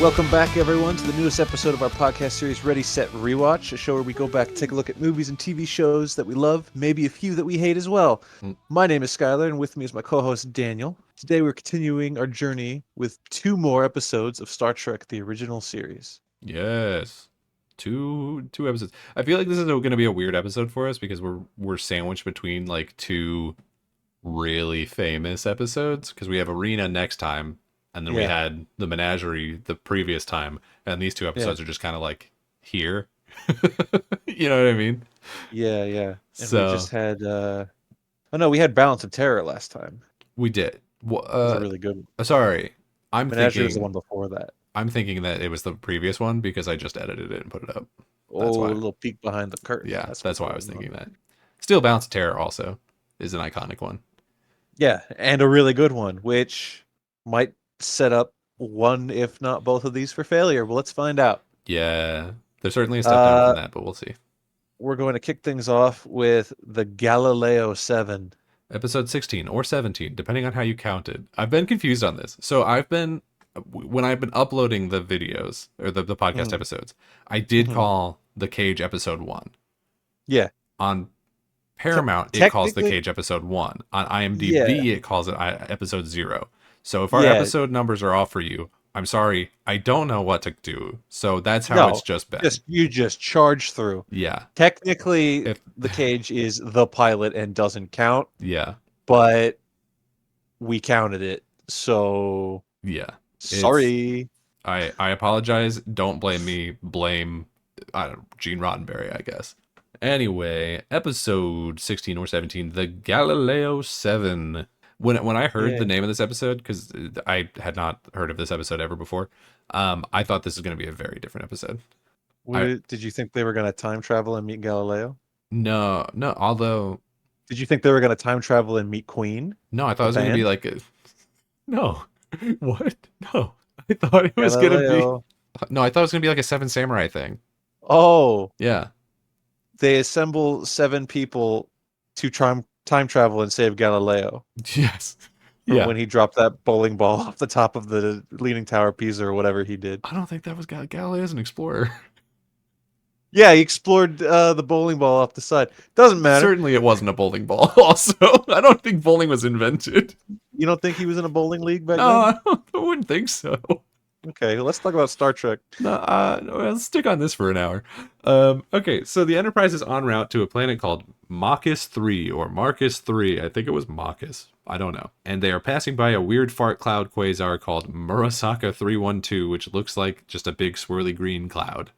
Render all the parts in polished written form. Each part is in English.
Welcome back, everyone, to the newest episode of our podcast series, Ready, Set, Rewatch, a show where we go back and take a look at movies and TV shows that we love, maybe a few that we hate as well. My name is Skyler, and with me is my co-host, Daniel. Today, we're continuing our journey with 2 more episodes of Star Trek, the original series. Yes. Two episodes. I feel like this is going to be a weird episode for us because we're sandwiched between like 2 really famous episodes because we have Arena next time. And then we had the Menagerie the previous time, and these 2 episodes are just kind of like here. You know what I mean? Yeah. And we just had, we had Balance of Terror last time. We did. It was a really good one. Sorry. Menagerie was the one before that. I'm thinking that it was the previous one because I just edited it and put it up. That's why. A little peek behind the curtain. Yeah, that's why I was thinking that. Still, Balance of Terror also is an iconic one. Yeah, and a really good one, which might set up one, if not both of these for failure. Well, let's find out. Yeah, there's certainly a step down from that, but we'll see. We're going to kick things off with the Galileo 7. Episode 16 or 17, depending on how you count it. I've been confused on this. So when I've been uploading the videos, or the podcast episodes, I did call The Cage episode 1. Yeah. On Paramount, it calls The Cage episode 1. On IMDb, it calls it episode 0. So if our episode numbers are off for you, I'm sorry, I don't know what to do. So that's how it's just been. You just charge through. Yeah. Technically, The Cage is the pilot and doesn't count. Yeah. But we counted it. So yeah. Sorry. I apologize. Don't blame me. Blame Gene Roddenberry, I guess. Anyway, episode 16 or 17, the Galileo 7. When I heard the name of this episode, because I had not heard of this episode ever before, I thought this was going to be a very different episode. Did you think they were going to time travel and meet Galileo? No. Although, did you think they were going to time travel and meet Queen? No, I thought it was going to be like no. What? No, I thought it was going to be. No, I thought it was going to be like a 7 Samurai thing. Oh, yeah. They assemble 7 people to time travel and save Galileo. Yes. Yeah. When he dropped that bowling ball off the top of the Leaning Tower of Pisa or whatever he did. I don't think that was Galileo's an explorer. Yeah, he explored the bowling ball off the side. Doesn't matter. Certainly it wasn't a bowling ball. Also, I don't think bowling was invented. You don't think he was in a bowling league back then? No, I wouldn't think so. Okay, well, let's talk about Star Trek. No, let's stick on this for an hour. Okay, so the Enterprise is en route to a planet called Marcus 3, or Marcus 3. I think it was Marcus. I don't know. And they are passing by a weird fart cloud quasar called Murasaka 312, which looks like just a big swirly green cloud.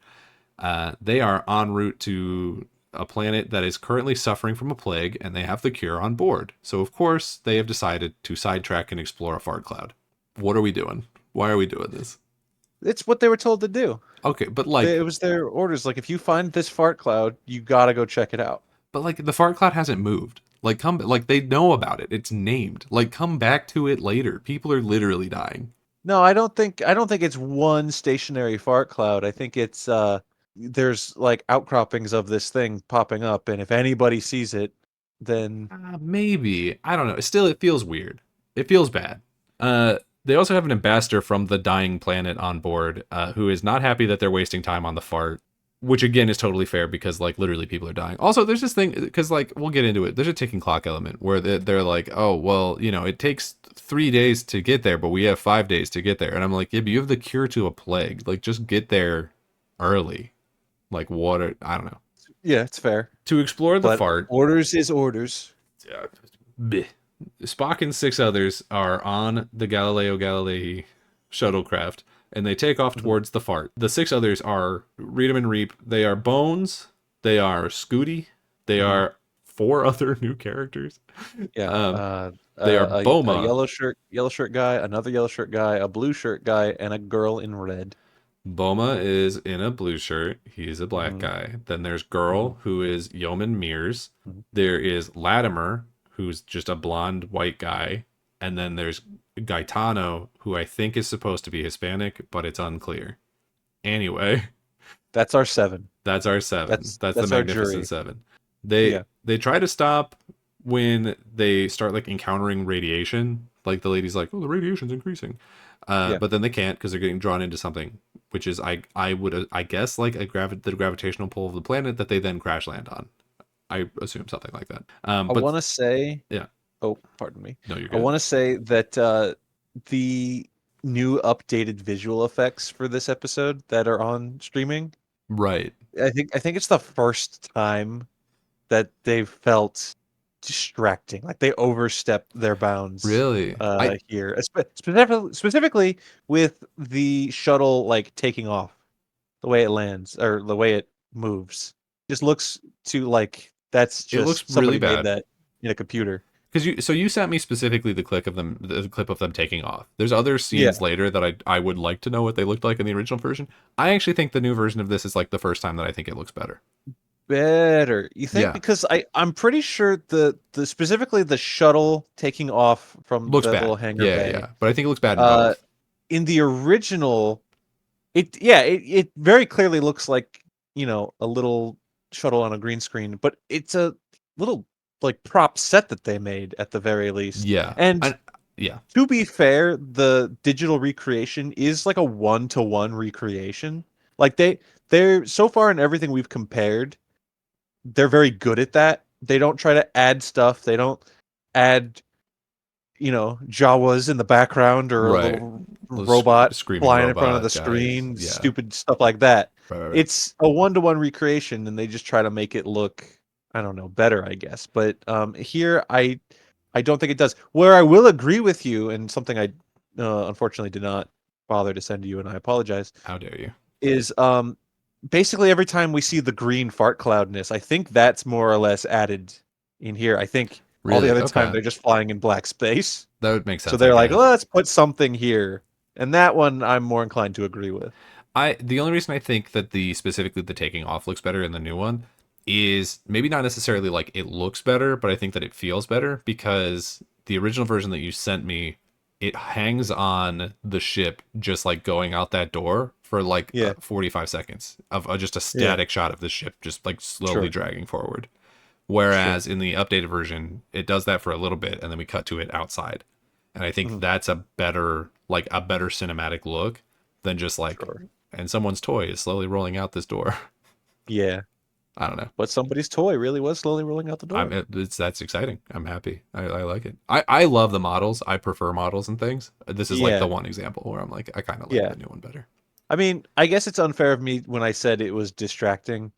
They are en route to a planet that is currently suffering from a plague, and they have the cure on board. So, of course, they have decided to sidetrack and explore a fart cloud. What are we doing? Why are we doing this? It's what they were told to do. Okay, but like... It was their orders. Like, if you find this fart cloud, you gotta go check it out. But, like, the fart cloud hasn't moved. Like, they know about it. It's named. Like, come back to it later. People are literally dying. No, I don't think it's one stationary fart cloud. I think it's, there's, like, outcroppings of this thing popping up, and if anybody sees it, then... maybe. I don't know. Still, it feels weird. It feels bad. They also have an ambassador from the dying planet on board, who is not happy that they're wasting time on the fart, which again is totally fair because like literally people are dying. Also, there's this thing because like we'll get into it. There's a ticking clock element where they're like, oh well, it takes 3 days to get there, but we have 5 days to get there, and I'm like, yeah, but you have the cure to a plague. Like just get there early. Like water, I don't know. Yeah, it's fair to explore the fart. Orders is orders. Yeah. Bleh. Spock and 6 others are on the Galileo Galilei shuttlecraft, and they take off towards the fart. The 6 others are Read 'em and Reap. They are Bones. They are Scooty. They are 4 other new characters. Yeah. They are Boma. A yellow shirt guy, another yellow shirt guy, a blue shirt guy, and a girl in red. Boma is in a blue shirt. He's a black guy. Then there's Girl, who is Yeoman Mears. There is Latimer, who's just a blonde white guy. And then there's Gaetano, who I think is supposed to be Hispanic, but it's unclear. Anyway. That's our 7. That's our 7. That's the Magnificent 7. They try to stop when they start like encountering radiation. Like the lady's like, oh, the radiation's increasing. Yeah. But then they can't because they're getting drawn into something, which is I guess like the gravitational pull of the planet that they then crash land on. I assume something like that. I But want to say, yeah, oh, pardon me. no, you're I good. want to say that the new updated visual effects for this episode that are on streaming, Right. I think it's the first time that they've felt distracting. Like they overstepped their bounds Really, here. Specifically with the shuttle like taking off, the way it lands or the way it moves. Just looks to like that's it looks just really somebody made bad. that in a computer. Because you sent me specifically the clip of them taking off. There's other Yeah. scenes later that I would like to know what they looked like in the original version. I actually think the new version of this is like the first time that I think it looks better. Better. You think? Yeah, Because I'm pretty sure the specifically the shuttle taking off from looks the bad. little hangar Yeah, bay. yeah, but I think it looks bad in Uh, both. in the original, it very clearly looks like, a little shuttle on a green screen, but it's a little like prop set that they made at the very least. Yeah, And yeah, to be fair, the digital recreation is like a one-to-one recreation. Like they're so far in everything we've compared, they're very good at that. They don't try to add stuff. They don't add, Jawas in the background or a right. little Those robot screaming flying in front of the robot guys. screen, Yeah, stupid stuff like that. right. It's a one-to-one recreation, and they just try to make it look, I don't know, better, I guess. But here, I don't think it does. Where I will agree with you, and something I unfortunately did not bother to send to you, and I apologize, How dare you? is basically every time we see the green fart cloudness, I think that's more or less added in here. I think all the Really? other time Okay, they're just flying in black space. that would make So sense, I they're like, guess. let's put something here. And that one I'm more inclined to agree with. The only reason I think that specifically the taking off looks better in the new one is maybe not necessarily like it looks better, but I think that it feels better because the original version that you sent me, it hangs on the ship just like going out that door for like Yeah, 45 seconds of just a yeah, static shot of the ship just like slowly sure, dragging forward. sure. Whereas in the updated version, it does that for a little bit and then we cut to it outside. And I think Mhm, that's a better cinematic look than just like, sure. and someone's toy is slowly rolling out this door. Yeah. I don't know. But somebody's toy really was slowly rolling out the door. That's exciting. I'm happy. I like it. I love the models. I prefer models and things. This is like the Yeah, one example where I'm like, I kind of like yeah. the new one better. I mean, I guess it's unfair of me when I said it was distracting.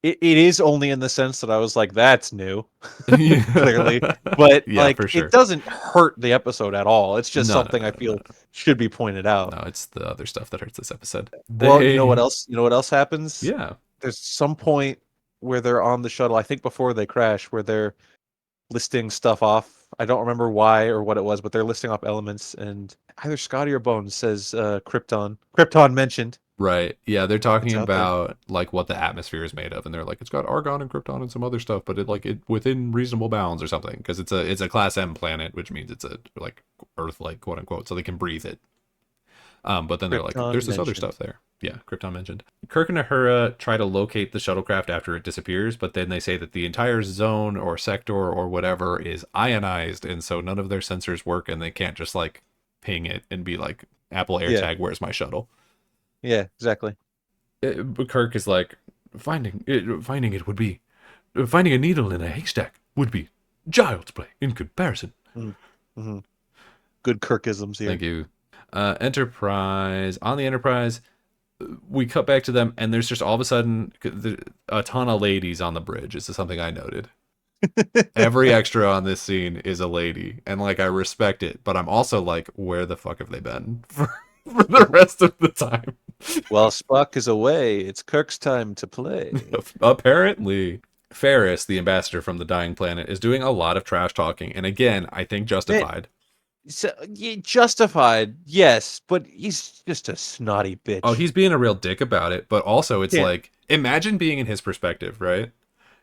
It is only in the sense that I was like, that's new, clearly. Yeah, But yeah, like for it sure. doesn't hurt the episode at all. It's just No, no, something no, I no, feel should be pointed out. no. No, it's the other stuff that hurts this episode. Well, you know what They, else? You know what else happens? yeah, There's some point where they're on the shuttle, I think before they crash, where they're listing stuff off. I don't remember why or what it was, but they're listing off elements, and either Scotty or Bones says Krypton. Krypton mentioned. right. Yeah, they're It's talking out there. about like what the atmosphere is made of, and they're like, it's got argon and krypton and some other stuff, but it within reasonable bounds or something, because it's a class M planet, which means it's a like Earth like quote unquote, so they can breathe it. But then they're like, Krypton there's this other mentioned. stuff there. Yeah, Krypton mentioned. Kirk and Uhura try to locate the shuttlecraft after it disappears, but then they say that the entire zone or sector or whatever is ionized, and so none of their sensors work, and they can't just like ping it and be like, Apple Yeah, AirTag, where's my shuttle? yeah, exactly. But Kirk is like, finding it would be, finding a needle in a haystack would be child's play in comparison. Mm-hmm. Good Kirkisms Thank here. you. Enterprise. On the Enterprise, we cut back to them, and there's just all of a sudden a ton of ladies on the bridge. This is something I noted. Every extra on this scene is a lady, and like I respect it, but I'm also like, where the fuck have they been for the rest of the time? While Spock is away, it's Kirk's time to play. Apparently, Ferris, the ambassador from the dying planet, is doing a lot of trash talking, and again, I think Man, justified. so, justified, yes, but he's just a snotty Oh, bitch. he's being a real dick about it, but also it's Can't. like, imagine being in his perspective, right?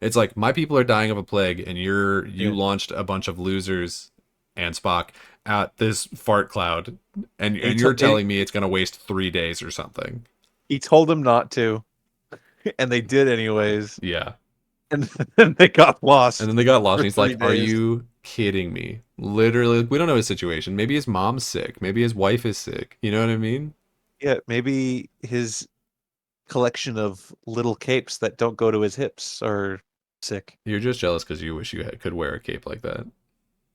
It's like, my people are dying of a plague, and you Yeah. launched a bunch of losers and Spock at this fart cloud, and And you're telling me it's gonna waste 3 days or something. he told them not to, and they did anyways, Yeah. and then they got And lost then they got lost, for and he's like, three "Are days. you kidding me? Literally, we don't know his situation. Maybe his mom's sick. Maybe his wife is sick. You know what I mean? Yeah, maybe his collection of little capes that don't go to his hips are sick. You're just jealous because you wish you could wear a cape like that.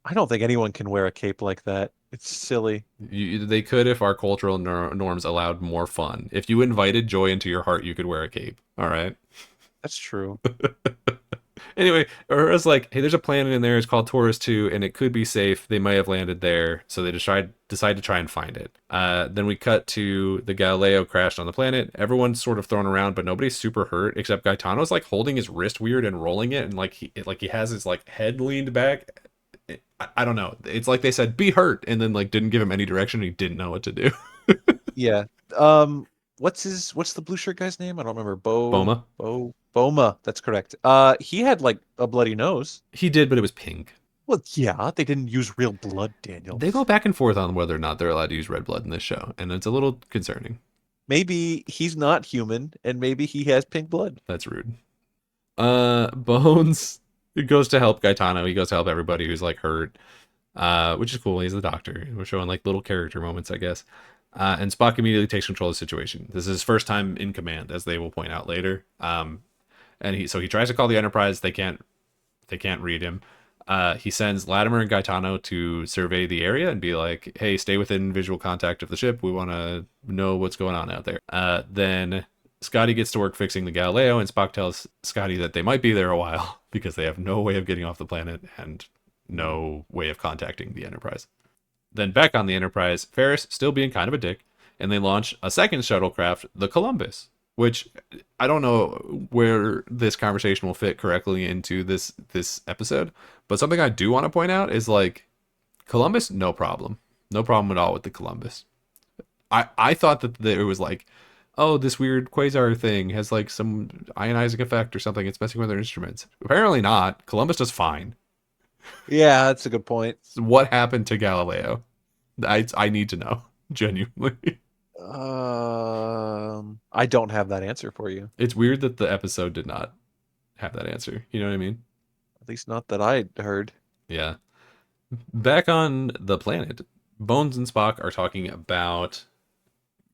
I don't think anyone can wear a cape like that. It's silly. They could if our cultural norms allowed more fun. If you invited joy into your heart, you could wear a cape. All right. That's true. Anyway, Uhura's like, hey, there's a planet in there. It's called Taurus 2, and it could be safe. They might have landed there, so they decide to try and find it. Then we cut to the Galileo crashed on the planet. Everyone's sort of thrown around, but nobody's super hurt except Gaetano's like holding his wrist weird and rolling it, and like he has his like head leaned back. I don't know. It's like they said be hurt, and then like didn't give him any direction. And he didn't know what to do. Yeah. What's the blue shirt guy's name? I don't remember. Boma. Boma. That's correct. He had like a bloody nose. He did, but it was pink. Well, yeah, they didn't use real blood, Daniel. They go back and forth on whether or not they're allowed to use red blood in this show, and it's a little concerning. Maybe he's not human, and maybe he has pink blood. That's rude. Bones goes to help Gaetano. He goes to help everybody who's like hurt, which is cool. He's the doctor. We're showing like little character moments, I guess. And Spock immediately takes control of the situation. This is his first time in command, as they will point out later. And he tries to call the Enterprise. They can't read him. He sends Latimer and Gaetano to survey the area and be like, hey, stay within visual contact of the ship. We want to know what's going on out there. Then Scotty gets to work fixing the Galileo, and Spock tells Scotty that they might be there a while because they have no way of getting off the planet and no way of contacting the Enterprise. Then back on the Enterprise, Ferris still being kind of a dick, and they launch a second shuttlecraft, the Columbus, which I don't know where this conversation will fit correctly into this episode, but something I do want to point out is like Columbus, no problem at all with the Columbus. I thought that it was like, oh, this weird quasar thing has like some ionizing effect or something. It's messing with their instruments. Apparently not. Columbus does fine. Yeah, that's a good point. What happened to Galileo? I need to know, genuinely. I don't have that answer for you. It's weird that the episode did not have that answer. You know what I mean? At least not that I heard. Yeah. Back on the planet, Bones and Spock are talking about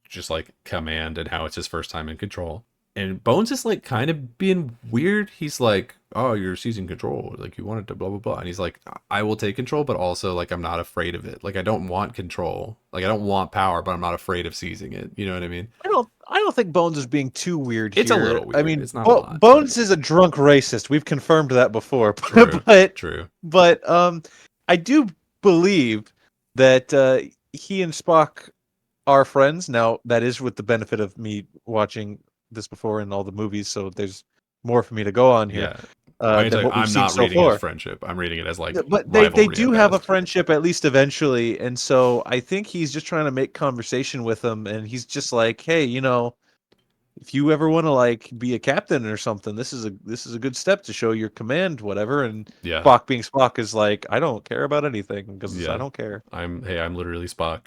just like command and how it's his first time in control. And Bones is like kind of being weird. He's like, oh, you're seizing control. Like you wanted to blah, blah, blah. And he's like, I will take control, but also like I'm not afraid of it. Like I don't want control. Like I don't want power, but I'm not afraid of seizing it. You know what I mean? I don't think Bones is being too weird It's here. a little weird. I mean, it's not a lot, Bones is a drunk racist. We've confirmed that before. True. But I do believe that he and Spock are friends. Now, that is with the benefit of me watching this before in all the movies, so there's more for me to go on here. Yeah. I'm not reading it as friendship. I'm reading it as like, but they do have a friendship at least eventually, and so I think he's just trying to make conversation with them, and he's just like, hey, you know, if you ever want to like be a captain or something, this is a good step to show your command, whatever. And yeah. Spock being Spock is like, I don't care about anything because I don't care. I'm literally Spock.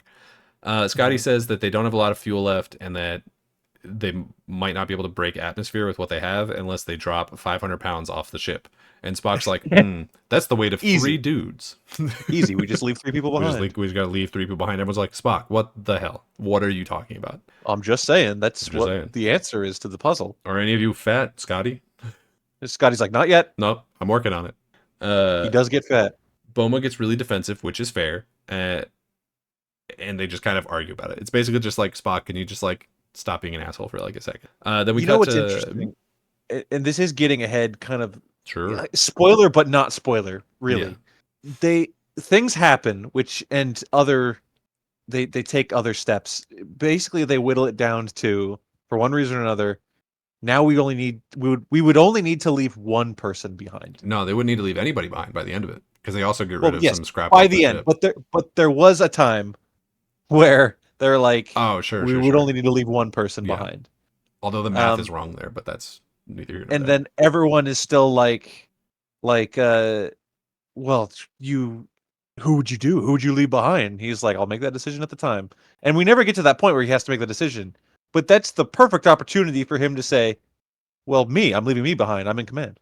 Scotty says that they don't have a lot of fuel left and that they might not be able to break atmosphere with what they have unless they drop 500 pounds off the ship. And Spock's like, that's the weight of three dudes. Easy. We just leave three people behind. We just got to leave three people behind. Everyone's like, Spock, what the hell? What are you talking about? I'm just saying. That's what the answer is to the puzzle. Are any of you fat, Scotty? Scotty's like, not yet. Nope, I'm working on it. He does get fat. Boma gets really defensive, which is fair. And they just kind of argue about it. It's basically just like, Spock, can you just like stop being an asshole for like a second? Then we you know what's interesting, and this is getting ahead, kind of. Sure. Spoiler, but not spoiler. Really, things happen, and they take other steps. Basically, they whittle it down to, for one reason or another, now we would only need to leave one person behind. No, they wouldn't need to leave anybody behind by the end of it, because they also get rid of some scrap by the end. But there was a time where they're like, oh, sure, we would only need to leave one person behind. Although the math is wrong there, but that's neither here nor there. And then everyone is still like, well, who would you do? Who would you leave behind? He's like, I'll make that decision at the time. And we never get to that point where he has to make the decision. But that's the perfect opportunity for him to say, well, I'm leaving me behind. I'm in command.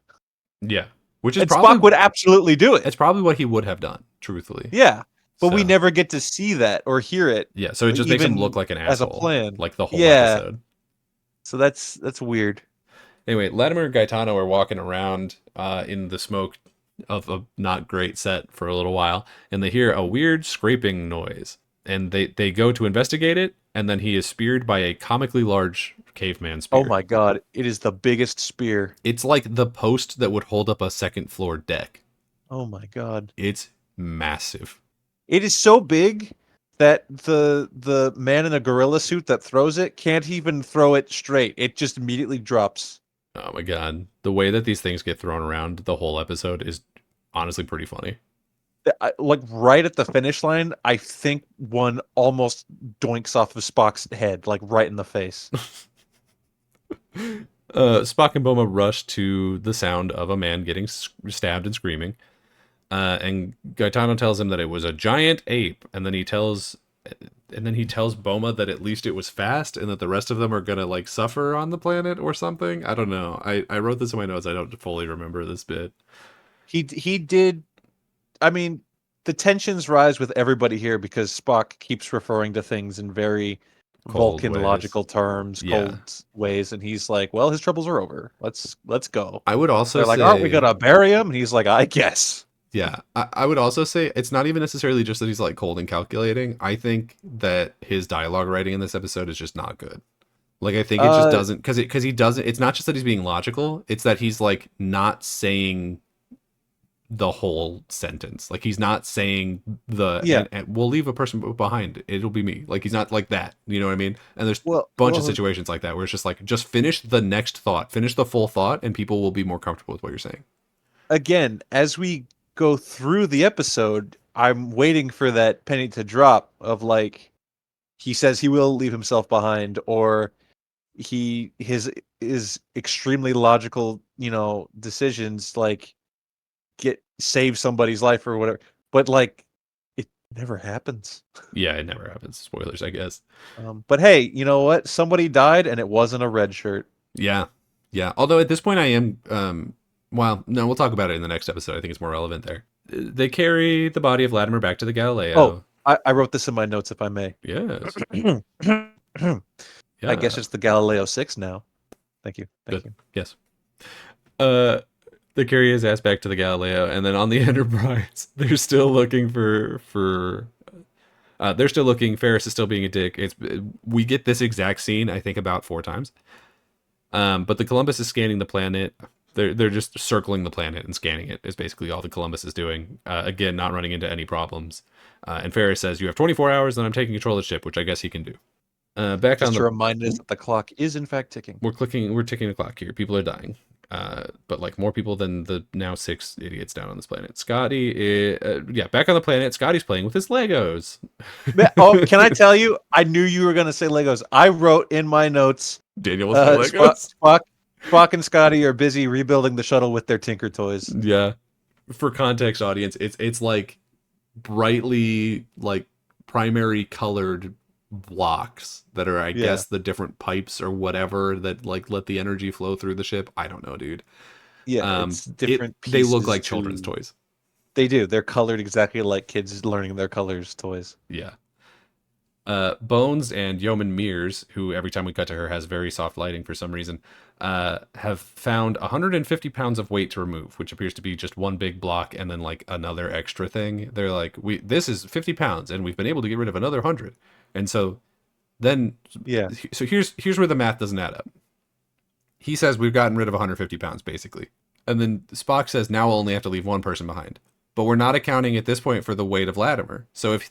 Yeah. which is And probably Spock would absolutely do it. it's probably what he would have done, truthfully. Yeah, but we So, never get to see that or hear it. yeah, so it just makes him look Even like an as a asshole, plan. like the whole Yeah. episode. So that's weird. Anyway, Latimer and Gaetano are walking around in the smoke of a not great set for a little while, and they hear a weird scraping noise. And they go to investigate it, and then he is speared by a comically large caveman spear. Oh my god, it is the biggest spear. It's like the post that would hold up a second floor deck. Oh my god. It's massive. It is so big that the man in a gorilla suit that throws it can't even throw it straight. It just immediately drops. Oh my god. The way that these things get thrown around the whole episode is honestly pretty funny. Like right at the finish line, I think one almost doinks off of Spock's head, like right in the face. Spock and Boma rush to the sound of a man getting stabbed and screaming. And Gaetano tells him that it was a giant ape, and then he tells Boma that at least it was fast, and that the rest of them are gonna like suffer on the planet or something. I don't know. I wrote this in my notes. I don't fully remember this bit. He did. I mean, the tensions rise with everybody here because Spock keeps referring to things in very Cold Vulcan ways. logical terms, Yeah. cold ways, and he's like, "Well, his troubles are over. Let's go." I would also They're like, say, "Aren't we gonna bury him?" And he's like, "I guess." yeah, I would also say it's not even necessarily just that he's like cold and calculating. I think that his dialogue writing in this episode is just not good. Like, I think it just doesn't, because he doesn't. It's not just that he's being logical. It's that he's like not saying the whole sentence. Like, he's not saying and we'll leave a person behind. It'll be me. Like, he's not like that. You know what I mean? And there's a bunch of situations like that where it's just like, just finish the next thought, finish the full thought, and people will be more comfortable with what you're saying. Again, as we go through the episode, I'm waiting for that penny to drop of like, he says he will leave himself behind, or his extremely logical, decisions like save somebody's life or whatever. But like, it never happens. Yeah, it never happens. Spoilers, I guess. But hey, you know what? Somebody died, and it wasn't a red shirt. Yeah, yeah. Although at this point, I am. Well, no, we'll talk about it in the next episode. I think it's more relevant there. They carry the body of Latimer back to the Galileo. Oh, I wrote this in my notes, if I may. Yes. I guess it's the Galileo 6 now. Thank you. Thank you. Yes. They carry his ass back to the Galileo, and then on the Enterprise, they're still looking they're still looking. Ferris is still being a dick. We get this exact scene, I think, about 4 times. But the Columbus is scanning the planet. They're just circling the planet and scanning it is basically all the Columbus is doing. Again, not running into any problems. And Ferris says, "You have 24 hours, and I'm taking control of the ship," which I guess he can do. Back Just on to remind us that the clock is in fact ticking. We're ticking the clock here. People are dying. But like more people than the now 6 idiots down on this planet. Scotty, back on the planet, Scotty's playing with his Legos. Oh, can I tell you? I knew you were going to say Legos. I wrote in my notes, Daniel was Legos. Spock and Scotty are busy rebuilding the shuttle with their Tinker toys. Yeah. For context, audience, it's like brightly like primary colored blocks that are, I guess, the different pipes or whatever that like let the energy flow through the ship. I don't know, dude. Yeah, it's different they look like pieces children's toys. They do. They're colored exactly like kids learning their colors toys. Yeah. Bones and Yeoman Mears, who every time we cut to her has very soft lighting for some reason, have found 150 pounds of weight to remove, which appears to be just one big block and then like another extra thing. They're like, this is 50 pounds and we've been able to get rid of another 100. And so then, so here's where the math doesn't add up. He says we've gotten rid of 150 pounds basically. And then Spock says now we'll only have to leave one person behind. But we're not accounting at this point for the weight of Latimer. So if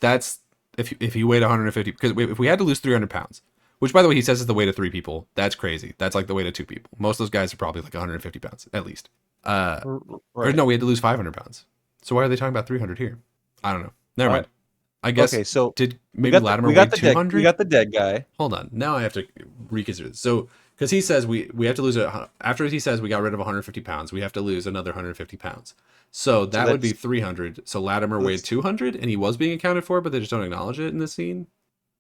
he weighed 150, because if we had to lose 300 pounds, which by the way, he says is the weight of 3 people, that's crazy. That's like the weight of 2 people. Most of those guys are probably like 150 pounds at least. Right. Or no, we had to lose 500 pounds. So why are they talking about 300 here? I don't know. Never mind. I guess. Okay, so did maybe Latimer weigh 200? We got the dead guy. Hold on. Now I have to reconsider this. So, because he says we have to lose after he says we got rid of 150 pounds, we have to lose another 150 pounds. So that would be 300. So Latimer weighed 200, and he was being accounted for, but they just don't acknowledge it in this scene.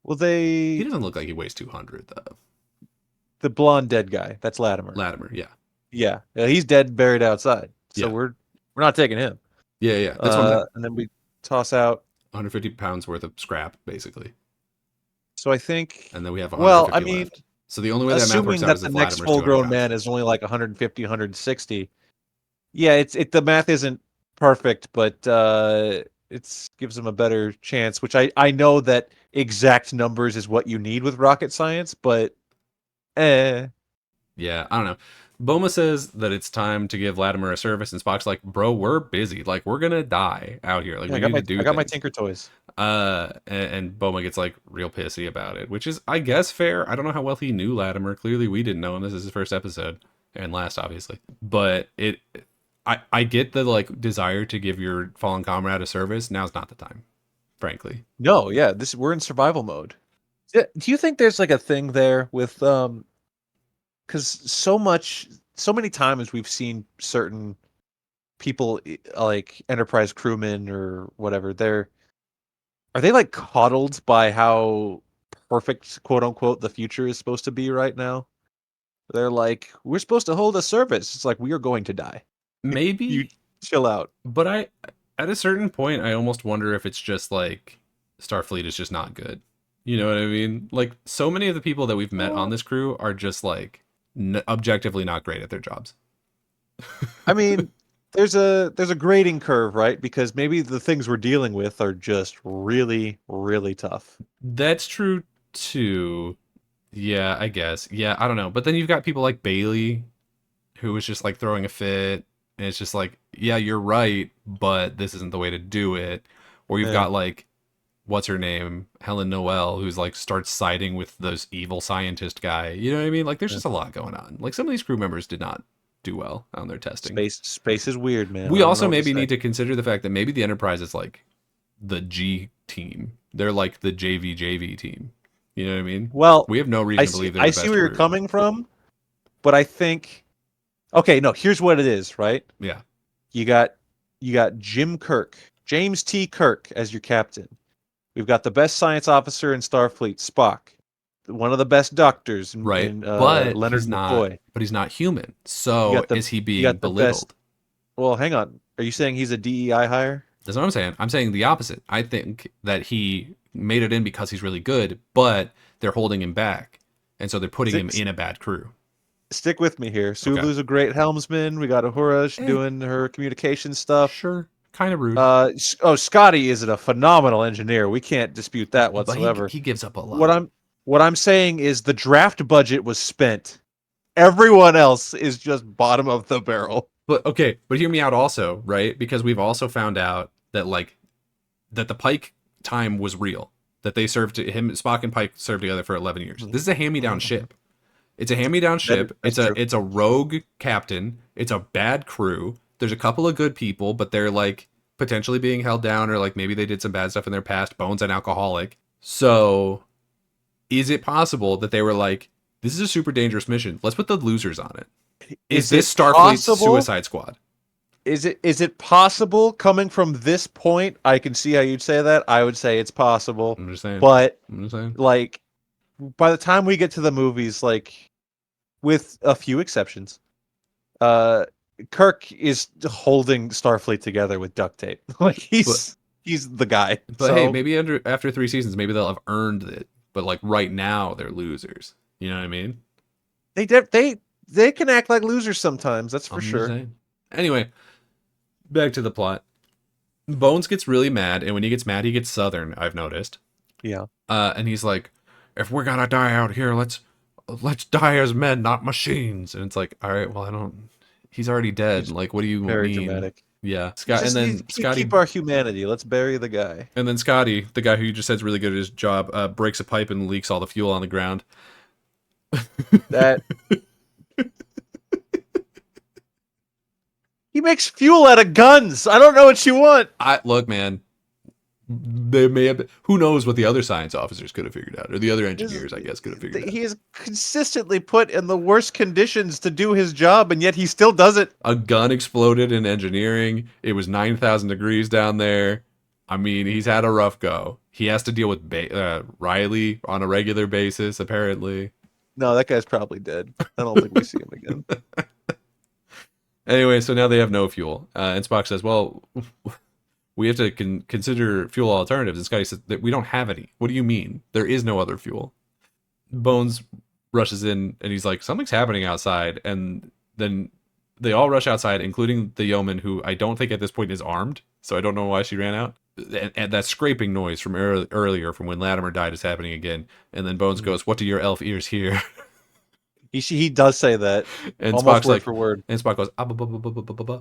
Well, he doesn't look like he weighs 200 though. The blonde dead guy. That's Latimer. Latimer, yeah. Yeah, he's dead, buried outside. So We're not taking him. Yeah, yeah. That's what I'm saying. And then we toss out. 150 pounds worth of scrap, basically. So I think, And then we have well, I 150 mean, left. So the only way that math works assuming out that is the if next Latimer's 200 full-grown pounds. man is only like 150, 160. Yeah, the math isn't perfect, but it gives them a better chance. Which I know that exact numbers is what you need with rocket science, but eh. Yeah, I don't know. Boma says that it's time to give Latimer a service, and Spock's like, "Bro, we're busy. Like, we're gonna die out here. Like, Yeah, we need to I do got my things." Tinker toys. And Boma gets like real pissy about it, which is, I guess, fair. I don't know how well he knew Latimer. Clearly, we didn't know him. This is his first episode and last, obviously. But I get the like desire to give your fallen comrade a service. Now's not the time, frankly. No, yeah, we're in survival mode. Do you think there's like a thing there with because so many times we've seen certain people like Enterprise crewmen or whatever, are they like coddled by how perfect, quote unquote, the future is supposed to be right now? They're like, we're supposed to hold a service. It's like, we are going to die. You Maybe, chill out. but at a certain point, I almost wonder if it's just like Starfleet is just not good. You know what I mean? Like, so many of the people that we've met on Well, this crew are just like objectively not great at their jobs. I mean, there's a grading curve, right? Because maybe the things we're dealing with are just really, really tough. That's true too. Yeah, I guess. Yeah, I don't know. But then you've got people like Bailey, who was just like throwing a fit, and it's just like, yeah, you're right, but this isn't the way to do it. Or you've Yeah. got like, what's her name, Helen Noel, who's like starts siding with this evil scientist guy. You know what I mean? Like, there's Yeah. just a lot going on. Like, some of these crew members did not do well on their testing. Space is weird, man. I We don't know also what to maybe say. need to consider the fact that maybe the Enterprise is like the G team. They're like the JV team. You know what I mean? Well, We have no reason to believe they're I the see best where you're crew. coming from, but I think okay, no, here's what it is, right? Yeah. You got Jim Kirk, James T. Kirk as your captain. We've got the best science officer in Starfleet, Spock. One of the best doctors Right. in But Leonard McCoy. he's not human. You So got the is he you being got the best. belittled? Well, hang on. Are you saying he's a DEI hire? That's what I'm saying. I'm saying the opposite. I think that he made it in because he's really good, but they're holding him back. And so they're putting him Stick, in a bad crew. stick with me here. Okay. Sulu's a great helmsman. We got Uhura Eh, doing her communication stuff. sure. Kind of rude. Scotty is a phenomenal engineer. We can't dispute that But whatsoever. he gives up a What lot. I'm saying is the draft budget was spent. Everyone else is just bottom of the barrel. But okay, but hear me out also, right? Because we've also found out that like that the Pike time was real. That they served to him, Spock and Pike served together for 11 years. This is a hand-me-down ship. It's a hand-me-down ship. That's true. It's a rogue captain. It's a bad crew. There's a couple of good people, but they're like potentially being held down, or like maybe they did some bad stuff in their past. Bones an alcoholic. So is it possible that they were like, this is a super dangerous mission. Let's put the losers on it. Is this it Starfleet's possible? Suicide Squad? Is it possible coming from this point? I can see how you'd say that. I would say it's possible. I'm just saying. But I'm just saying. like by the time we get to the movies, like with a few exceptions, Kirk is holding Starfleet together with duct tape. Like he's the guy. But So hey, maybe after 3 seasons, maybe they'll have earned it. But like right now, they're losers. You know what I mean? they can act like losers sometimes. That's for I'm just sure. saying. Anyway, back to the plot. Bones gets really mad, and when he gets mad, he gets southern. I've noticed. Yeah. And he's like, "If we're gonna die out here, let's die as men, not machines." And it's like, all right, well, I don't. He's already dead. It's Like, what do you very mean? dramatic. Yeah, Scott, and then Scotty, Keep our humanity. Let's bury the guy. and then Scotty, the guy who you just said's really good at his job, breaks a pipe and leaks all the fuel on the ground. That he makes fuel out of guns. I don't know what you want. Look, man. They may have. Who knows what the other science officers could have figured out, or the other engineers, I guess, could have figured out. He is consistently put in the worst conditions to do his job, and yet he still does it. A gun exploded in engineering. It was 9,000 degrees down there. I mean, he's had a rough go. He has to deal with Riley on a regular basis, apparently. No, that guy's probably dead. I don't think we see him again. Anyway, so now they have no fuel. And Spock says, well, we have to consider fuel alternatives. And Scotty says that we don't have any. What do you mean? There is no other fuel. Bones rushes in and he's like, something's happening outside. And then they all rush outside, including the yeoman, who I don't think at this point is armed. So I don't know why she ran out. And that scraping noise from earlier, from when Latimer died, is happening again. And then Bones goes, what do your elf ears hear? He does say that. And almost Spock's word like, for word. and Spock goes, ah, bah, bah, bah, bah, bah, bah, bah.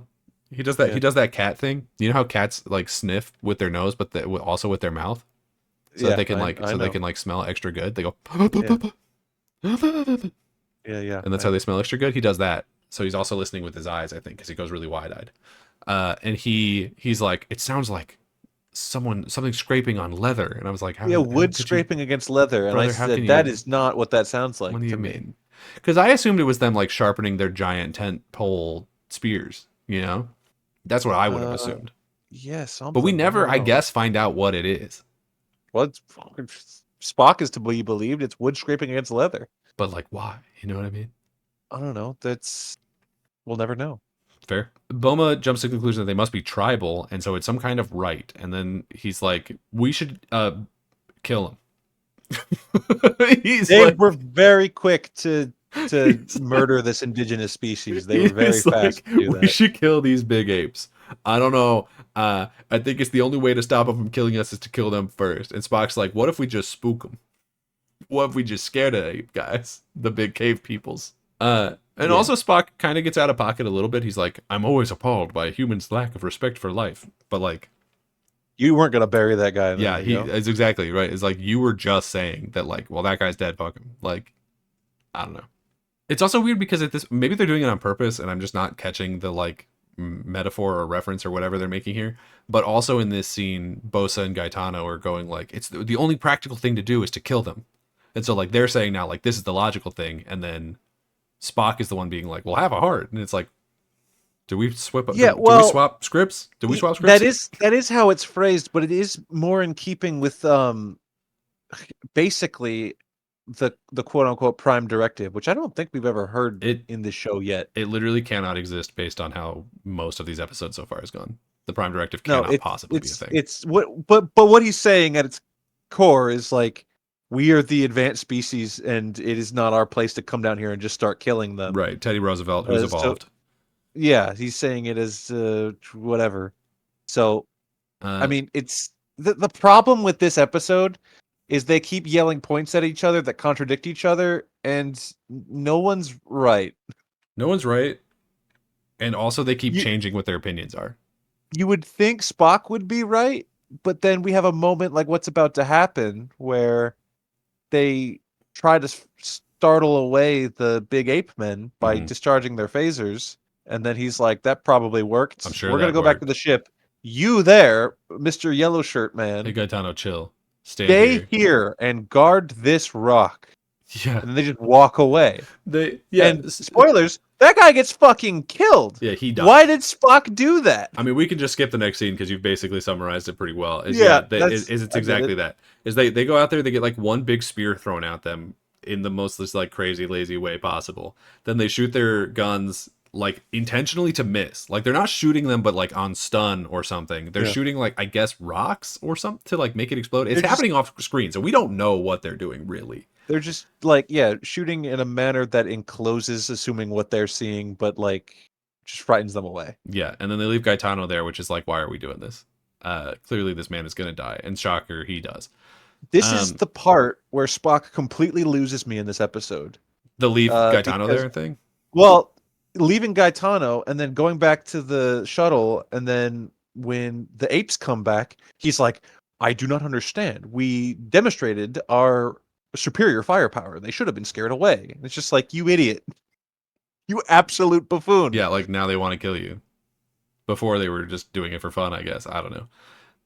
He does that. Yeah. He does that cat thing. You know how cats like sniff with their nose, but also with their mouth, so that they can they can like smell extra good. They go, yeah. and that's how they smell extra good. He does that. So he's also listening with his eyes, I think, because he goes really wide eyed. And he's like, it sounds like something scraping on leather. And I was like, wood scraping against leather. And brother, I said, that is not what that sounds like. What do you mean? Because I assumed it was them like sharpening their giant tent pole spears. You know, that's what I would have assumed. Yeah, something. But we never, I guess, find out what it is. Well, Spock is to be believed. It's wood scraping against leather. But like, why? You know what I mean? I don't know. We'll never know. Fair. Boma jumps to the conclusion that they must be tribal, and so it's some kind of rite. And then he's like, we should kill him. They were very quick to murder this indigenous species. They were very fast to do that. We should kill these big apes. I don't know. I think it's the only way to stop them from killing us is to kill them first. And Spock's like, what if we just spook them? What if we just scare the ape guys? The big cave peoples. And also Spock kind of gets out of pocket a little bit. He's like, I'm always appalled by a human's lack of respect for life. But like, you weren't going to bury that guy. Yeah, it's exactly right. It's like, you were just saying that, like, well, that guy's dead, fuck him. Like, I don't know. It's also weird because maybe they're doing it on purpose and I'm just not catching the like metaphor or reference or whatever they're making here. But also in this scene, Bosa and Gaetano are going like, it's the only practical thing to do is to kill them. And so like they're saying now, like, this is the logical thing. And then Spock is the one being like, well, have a heart. And it's like, do we swap? Do we swap scripts? Do we swap scripts? That is how it's phrased, but it is more in keeping with basically the quote unquote prime directive, which I don't think we've ever heard in this show yet. It literally cannot exist based on how most of these episodes so far has gone. The prime directive cannot possibly be a thing. It's what he's saying at its core is like, we are the advanced species, and it is not our place to come down here and just start killing them. Right, Teddy Roosevelt, who's evolved. Yeah, he's saying it as whatever. So, I mean, it's the problem with this episode is they keep yelling points at each other that contradict each other, and no one's right. No one's right, and also they keep changing what their opinions are. You would think Spock would be right, but then we have a moment like what's about to happen where they try to startle away the big ape men by discharging their phasers. And then he's like, that probably worked. I'm sure we're going to go back to the ship. You there, Mr. Yellow Shirt Man. Hey, Gaetano, chill. Stay here and guard this rock. Yeah. And then they just walk away. And spoilers, that guy gets fucking killed. Yeah, he dies. Why did Spock do that? I mean, we can just skip the next scene because you've basically summarized it pretty well. It's exactly that. Is they go out there, they get like one big spear thrown at them in the most like crazy, lazy way possible. Then they shoot their guns like intentionally to miss. Like they're not shooting them, but like on stun or something. They're shooting like, I guess, rocks or something to like make it explode. It's happening off screen, so we don't know what they're doing really. They're just like, shooting in a manner that encloses, assuming what they're seeing, but like just frightens them away. Yeah, and then they leave Gaetano there, which is like, why are we doing this? Clearly this man is gonna die, and shocker, he does. This is the part where Spock completely loses me in this episode. The leave Gaetano there thing? Well, leaving Gaetano and then going back to the shuttle, and then when the apes come back, he's like, I do not understand. We demonstrated our superior firepower. They should have been scared away. And it's just like, you idiot. You absolute buffoon. Yeah, like now they want to kill you. Before they were just doing it for fun, I guess. I don't know.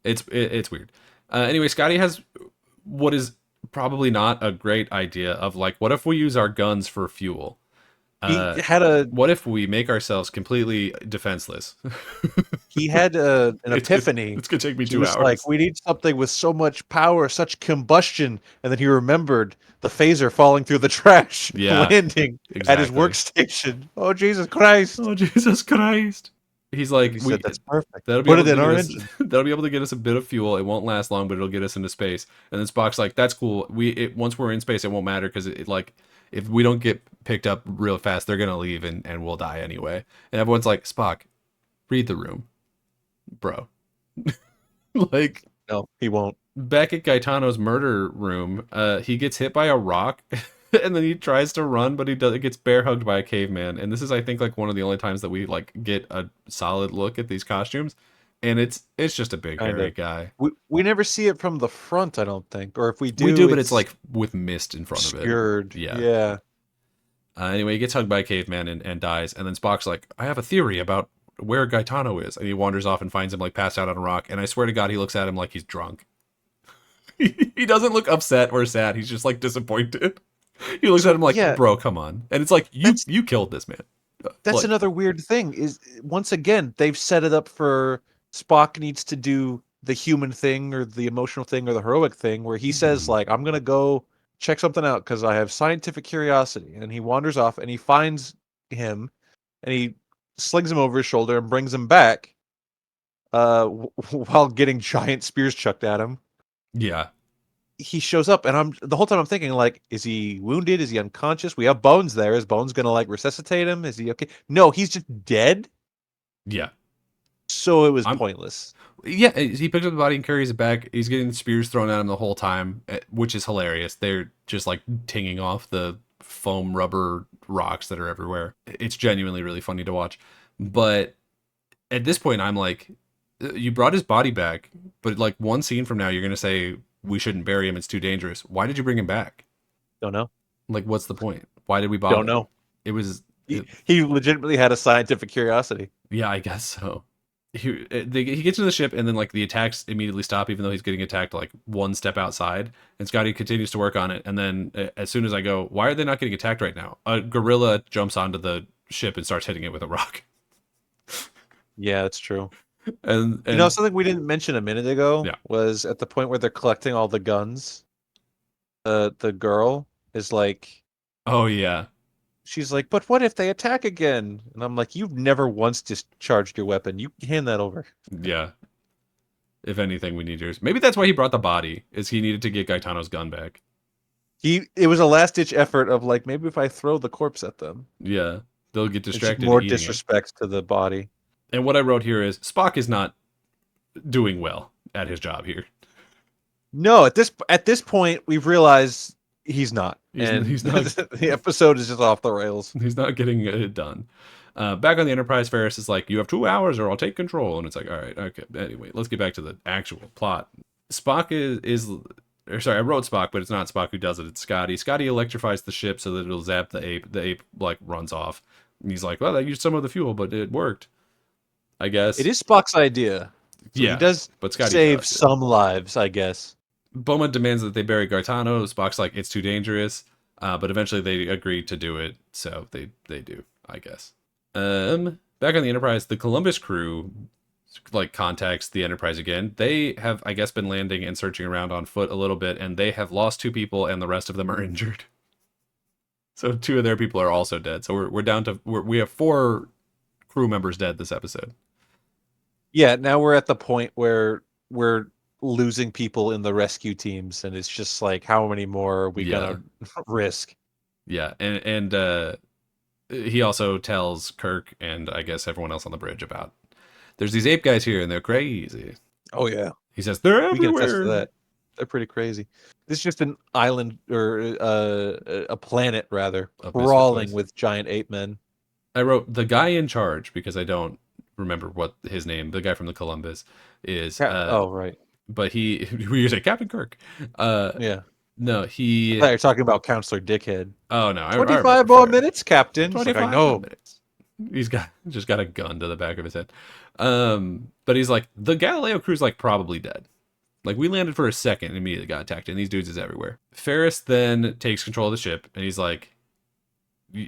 It's weird. Anyway, Scotty has what is probably not a great idea of like, what if we use our guns for fuel? He had a What if we make ourselves completely defenseless? an epiphany. It's gonna take me He 2 was like, hours. we need something with so much power, such combustion. And then he remembered the phaser falling through the trash, Yeah, landing at his exactly. workstation. Oh, Jesus Christ. Oh, Jesus Christ. He's And like, he said, that's perfect. that'll be Put able it to in get our us engine. that'll be able to get us a bit of fuel. It won't last long, but it'll get us into space. And then Spock's like, that's cool. Once we're in space, it won't matter because like if we don't get picked up real fast, they're gonna leave and we'll die anyway. And everyone's like, Spock, read the room, bro. Like No, he won't. back at Gaetano's murder room, he gets hit by a rock. And then he tries to run, but he gets bear hugged by a caveman. And this is, I think, like one of the only times that we like get a solid look at these costumes. And it's just a big Kind hairy of. guy. We never see it from the front, I don't think. Or if we We do, do, but it's it's like with mist in front of it. obscured. Yeah. Yeah. Anyway, he gets hugged by a caveman and dies. And then Spock's like, I have a theory about where Gaetano is. And he wanders off and finds him like passed out on a rock. And I swear to God, he looks at him like he's drunk. He doesn't look upset or sad. He's just like disappointed. He looks at him like, yeah, bro, come on. And it's like, you killed this man. that's Like, another weird thing is once again, they've set it up for Spock needs to do the human thing or the emotional thing or the heroic thing where he says like, I'm going to go check something out because I have scientific curiosity. And he wanders off and he finds him and he slings him over his shoulder and brings him back while getting giant spears chucked at him. yeah. He shows up and the whole time I'm thinking like, is he wounded? Is he unconscious? We have Bones there. Is Bones gonna like resuscitate him? Is he okay? No, he's just dead. Yeah. So it was pointless. Yeah, he picks up the body and carries it back. He's getting spears thrown at him the whole time, which is hilarious. They're just like tinging off the foam rubber rocks that are everywhere. It's genuinely really funny to watch. But at this point, I'm like, you brought his body back, but like one scene from now, you're going to say, we shouldn't bury him. It's too dangerous. Why did you bring him back? Don't know. Like, what's the point? Why did we bother? Don't know. It was... He legitimately had a scientific curiosity. Yeah, I guess so. He gets in the ship and then like the attacks immediately stop even though he's getting attacked like one step outside, and Scotty continues to work on it, and then as soon as I go, why are they not getting attacked right now, a gorilla jumps onto the ship and starts hitting it with a rock. Yeah, that's true. And you know, something we didn't mention a minute ago was at the point where they're collecting all the guns, the girl is like, oh yeah, she's like, but what if they attack again? And I'm like, you've never once discharged your weapon. You hand that over. Yeah. If anything, we need yours. Maybe that's why he brought the body, is he needed to get Gaetano's gun back. It was a last-ditch effort of like, maybe if I throw the corpse at them. Yeah, they'll get distracted. More disrespect to the body. And what I wrote here is, Spock is not doing well at his job here. No, at this point, we've realized he's not. He's not. The episode is just off the rails. He's not getting it done. Back on the Enterprise, Ferris is like, you have 2 hours or I'll take control. And it's like, all right, okay. Anyway, let's get back to the actual plot. Spock I wrote Spock, but it's not Spock who does it. It's Scotty. Scotty electrifies the ship so that it'll zap the ape. The ape, like, runs off. And he's like, well, I used some of the fuel, but it worked, I guess. It is Spock's idea. So yeah. He does but Scotty save some lives, I guess. Beaumont demands that they bury Gaetano. Spock's like, it's too dangerous. But eventually they agree to do it. So they do, I guess. Back on the Enterprise, the Columbus crew like contacts the Enterprise again. They have, I guess, been landing and searching around on foot a little bit, and they have lost 2 people, and the rest of them are injured. So 2 of their people are also dead. So we're down to we have 4 crew members dead this episode. Yeah, now we're at the point where we're losing people in the rescue teams, and it's just like, how many more are we gonna risk? Yeah, and he also tells Kirk and I guess everyone else on the bridge about, there's these ape guys here and they're crazy. Oh yeah, he says they're everywhere. We can attest to that. They're pretty crazy. This is just an island or a planet rather, crawling with giant ape men. I wrote the guy in charge because I don't remember what his name, the guy from the Columbus, is. Oh right. But we say Captain Kirk. Yeah. No, I thought you were talking about Counselor Dickhead. Oh no, 25 more minutes, Captain. 25 like, I know. minutes. He's just got a gun to the back of his head. But he's like, the Galileo crew's like probably dead. Like, we landed for a second and immediately got attacked, and these dudes is everywhere. Ferris then takes control of the ship, and he's like,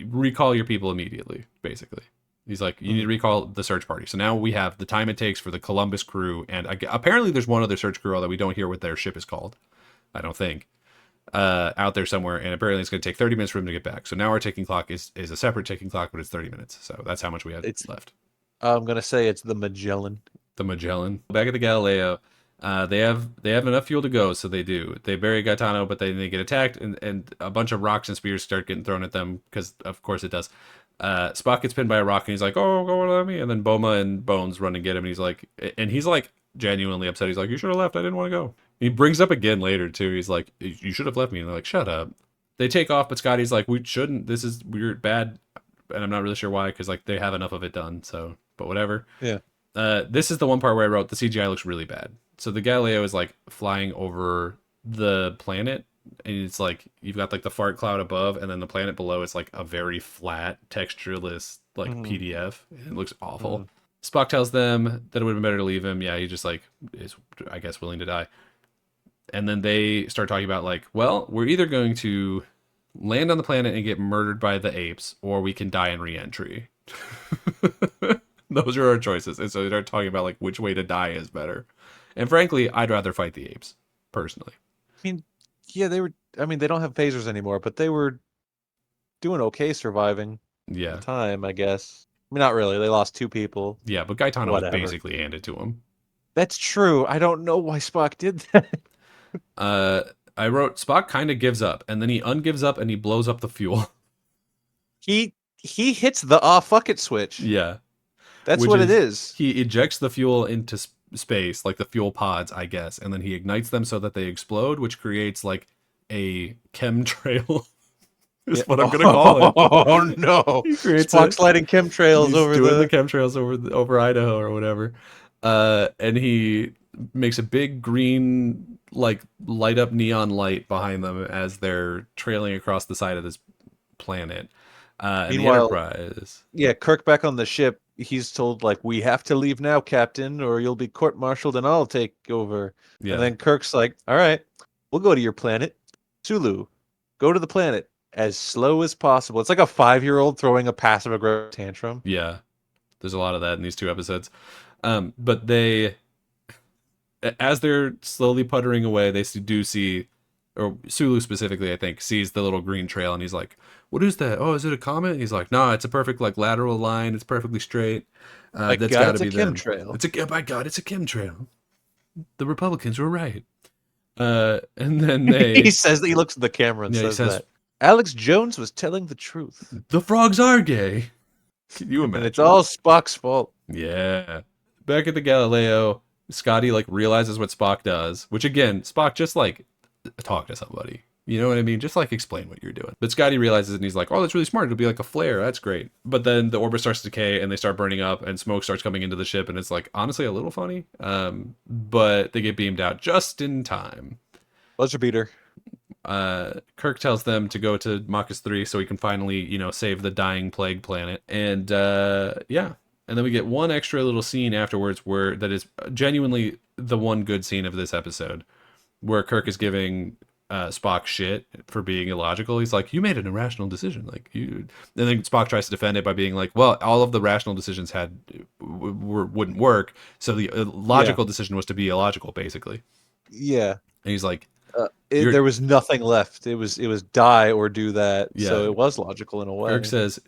recall your people immediately, basically. He's like, you need to recall the search party. So now we have the time it takes for the Columbus crew, and apparently there's one other search crew, although we don't hear what their ship is called. I don't think. Out there somewhere, and apparently it's going to take 30 minutes for them to get back. So now our ticking clock is a separate ticking clock, but it's 30 minutes. So that's how much we have left. I'm going to say it's the Magellan. The Magellan. Back at the Galileo, they have enough fuel to go, so they do. They bury Gaetano, but then they get attacked, and a bunch of rocks and spears start getting thrown at them, because of course it does. Spock gets pinned by a rock, and he's like, "Oh, go at me!" And then Boma and Bones run and get him, and he's like genuinely upset. He's like, "You should have left. I didn't want to go." He brings up again later too. He's like, "You should have left me." And they're like, "Shut up." They take off, but Scotty's like, "We shouldn't. This is weird, bad," and I'm not really sure why, because like they have enough of it done. So, but whatever. Yeah. This is the one part where I wrote the CGI looks really bad. So the Galileo is like flying over the planet, and it's like you've got like the fart cloud above, and then the planet below is like a very flat, textureless like PDF. It looks awful. Spock tells them that it would have been better to leave him. Yeah, he just like is, I guess, willing to die. And then they start talking about like, well, we're either going to land on the planet and get murdered by the apes, or we can die in re-entry. Those are our choices. And so they start talking about like which way to die is better. And frankly, I'd rather fight the apes, personally. I mean, yeah, they don't have phasers anymore, but they were doing okay surviving. Yeah. At the time, I guess. I mean, not really. They lost 2 people. Yeah, but Gaetano was basically handed to him. That's true. I don't know why Spock did that. I wrote Spock kind of gives up, and then he ungives up and he blows up the fuel. He hits the fuck it switch. Yeah. That's what it is. He ejects the fuel into space, like the fuel pods, I guess, and then he ignites them so that they explode, which creates like a chemtrail. Is what I'm gonna call it. Oh no! Spock's lighting chemtrails the chemtrails over Idaho or whatever, and he makes a big green like light up neon light behind them as they're trailing across the side of this planet. Meanwhile, the Enterprise. Yeah, Kirk back on the ship. He's told like, "We have to leave now, Captain, or you'll be court-martialed and I'll take over." Yeah. And then Kirk's like, "All right, we'll go to your planet, Sulu. Go to the planet as slow as possible." It's like a 5-year-old throwing a passive-aggressive tantrum. Yeah, there's a lot of that in these 2 episodes. But they, as they're slowly puttering away, they do see, or Sulu specifically, I think, sees the little green trail, and he's like, "What is that? Oh, is it a comet?" And he's like, "No, it's a perfect like lateral line. It's perfectly straight. That's got to be them. Chemtrail. Oh my God, it's a chemtrail. The Republicans were right." And then he says that he looks at the camera and says that Alex Jones was telling the truth. The frogs are gay. Can you imagine? And it's all Spock's fault. Yeah. Back at the Galileo, Scotty like realizes what Spock does, which again, Spock just like talk to somebody. You know what I mean? Just like explain what you're doing. But Scotty realizes it and he's like, "Oh, that's really smart. It'll be like a flare. That's great." But then the orbit starts to decay and they start burning up and smoke starts coming into the ship, and it's like honestly a little funny. But they get beamed out just in time. Buzzer beater. Kirk tells them to go to Marcus 3 so he can finally, save the dying plague planet. And yeah. And then we get one extra little scene afterwards that is genuinely the one good scene of this episode, where Kirk is giving Spock shit for being illogical. He's like, "You made an irrational decision." Like you, and then Spock tries to defend it by being like, "Well, all of the rational decisions wouldn't work, so the logical decision was to be illogical, basically." Yeah. And he's like, there was nothing left. It was die or do that. Yeah. So it was logical in a way. Kirk says,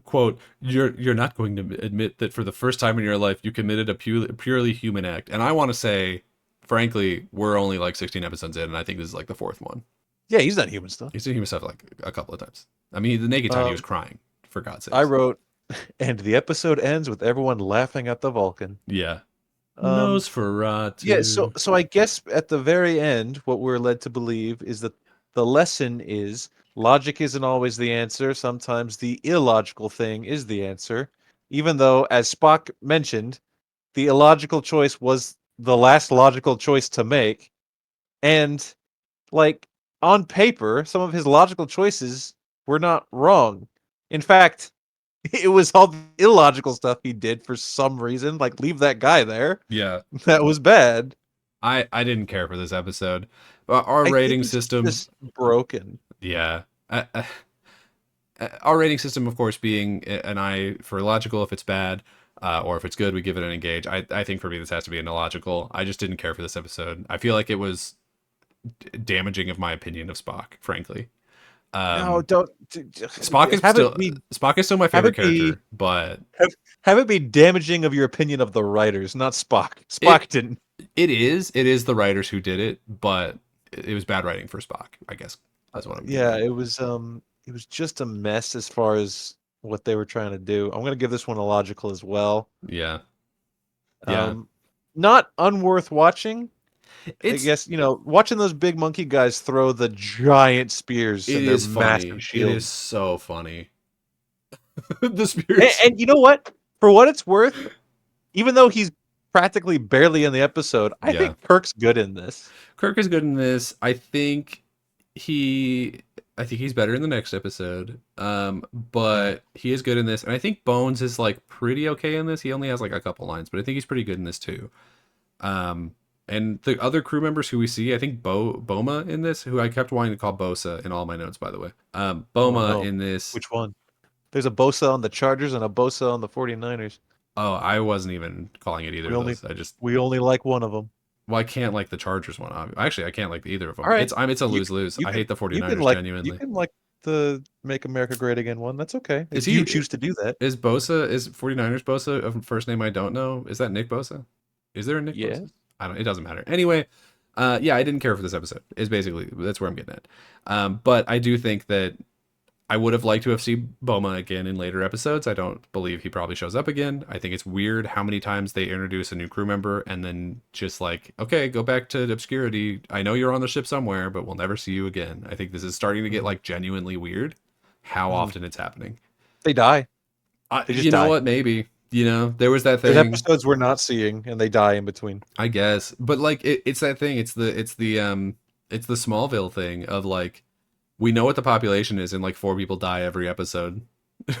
quote, you're not going to admit that for the first time in your life you committed a purely human act. And I want to say, frankly, we're only like 16 episodes in, and I think this is like the 4th one. Yeah, he's done human stuff. He's done human stuff like a couple of times. I mean, the naked time he was crying, for God's sake. I wrote, and the episode ends with everyone laughing at the Vulcan. Yeah. Nosferatu. Yeah, so I guess at the very end, what we're led to believe is that the lesson is logic isn't always the answer. Sometimes the illogical thing is the answer. Even though, as Spock mentioned, the illogical choice was the last logical choice to make. And, like, on paper, some of his logical choices were not wrong. In fact, it was all the illogical stuff he did for some reason. Like, leave that guy there. Yeah. That was bad. I didn't care for this episode. Our rating system is broken. Yeah. our rating system, of course, being an eye for illogical if it's bad, or if it's good, we give it an engage. I think for me this has to be an illogical. I just didn't care for this episode. I feel like it was damaging of my opinion of Spock, frankly. No, Um, don't have it be Spock is still my have favorite it be character, but have it be damaging of your opinion of the writers, not Spock. it Spock didn't. it is the writers who did it, but it was bad writing for Spock, I guess. That's what I'm getting Yeah, at. it was just a mess as far as what they were trying to do. I'm gonna give this one a logical as well. Yeah. Yeah. Um, not unworth watching. I It's guess, watching those big monkey guys throw the giant spears it and their is massive funny. It is shields. so funny. The And, spears. and you know what? For what it's worth, even though he's practically barely in the episode, I Yeah. think Kirk's good in this. Kirk is good in this. He I think he's better in the next episode. But he is good in this. And I think Bones is like pretty okay in this. He only has like a couple lines, but I think he's pretty good in this too. And the other crew members who we see, I think Boma in this, who I kept wanting to call Bosa in all my notes, by the way. Oh, Boma no. in this. Which one? There's a Bosa on the Chargers and a Bosa on the 49ers. Oh, I wasn't even calling it either We of only those. we only like one of them. Well, I can't like the Chargers one. Actually, I can't like either of them. All right. It's a You lose-lose. you I can hate the you can 49ers like you genuinely. can like the Make America Great Again one. That's okay. Is If you he choose to do that. is 49ers Bosa a first name I don't know? Is that Nick Bosa? Is there a Nick Yeah. Bosa? I don't. It doesn't matter. Anyway, yeah, I didn't care for this episode. Is basically that's where I'm getting at. But I do think that I would have liked to have seen Boma again in later episodes. I don't believe he probably shows up again. I think it's weird how many times they introduce a new crew member and then just like, okay, go back to obscurity. I know you're on the ship somewhere, but we'll never see you again. I think this is starting to get like genuinely weird how often it's happening. They die. They just You know die. what? Maybe. There was that There's thing. episodes we're not seeing and they die in between. I guess, but like it's that thing. It's the Smallville thing of like we know what the population is and like 4 people die every episode.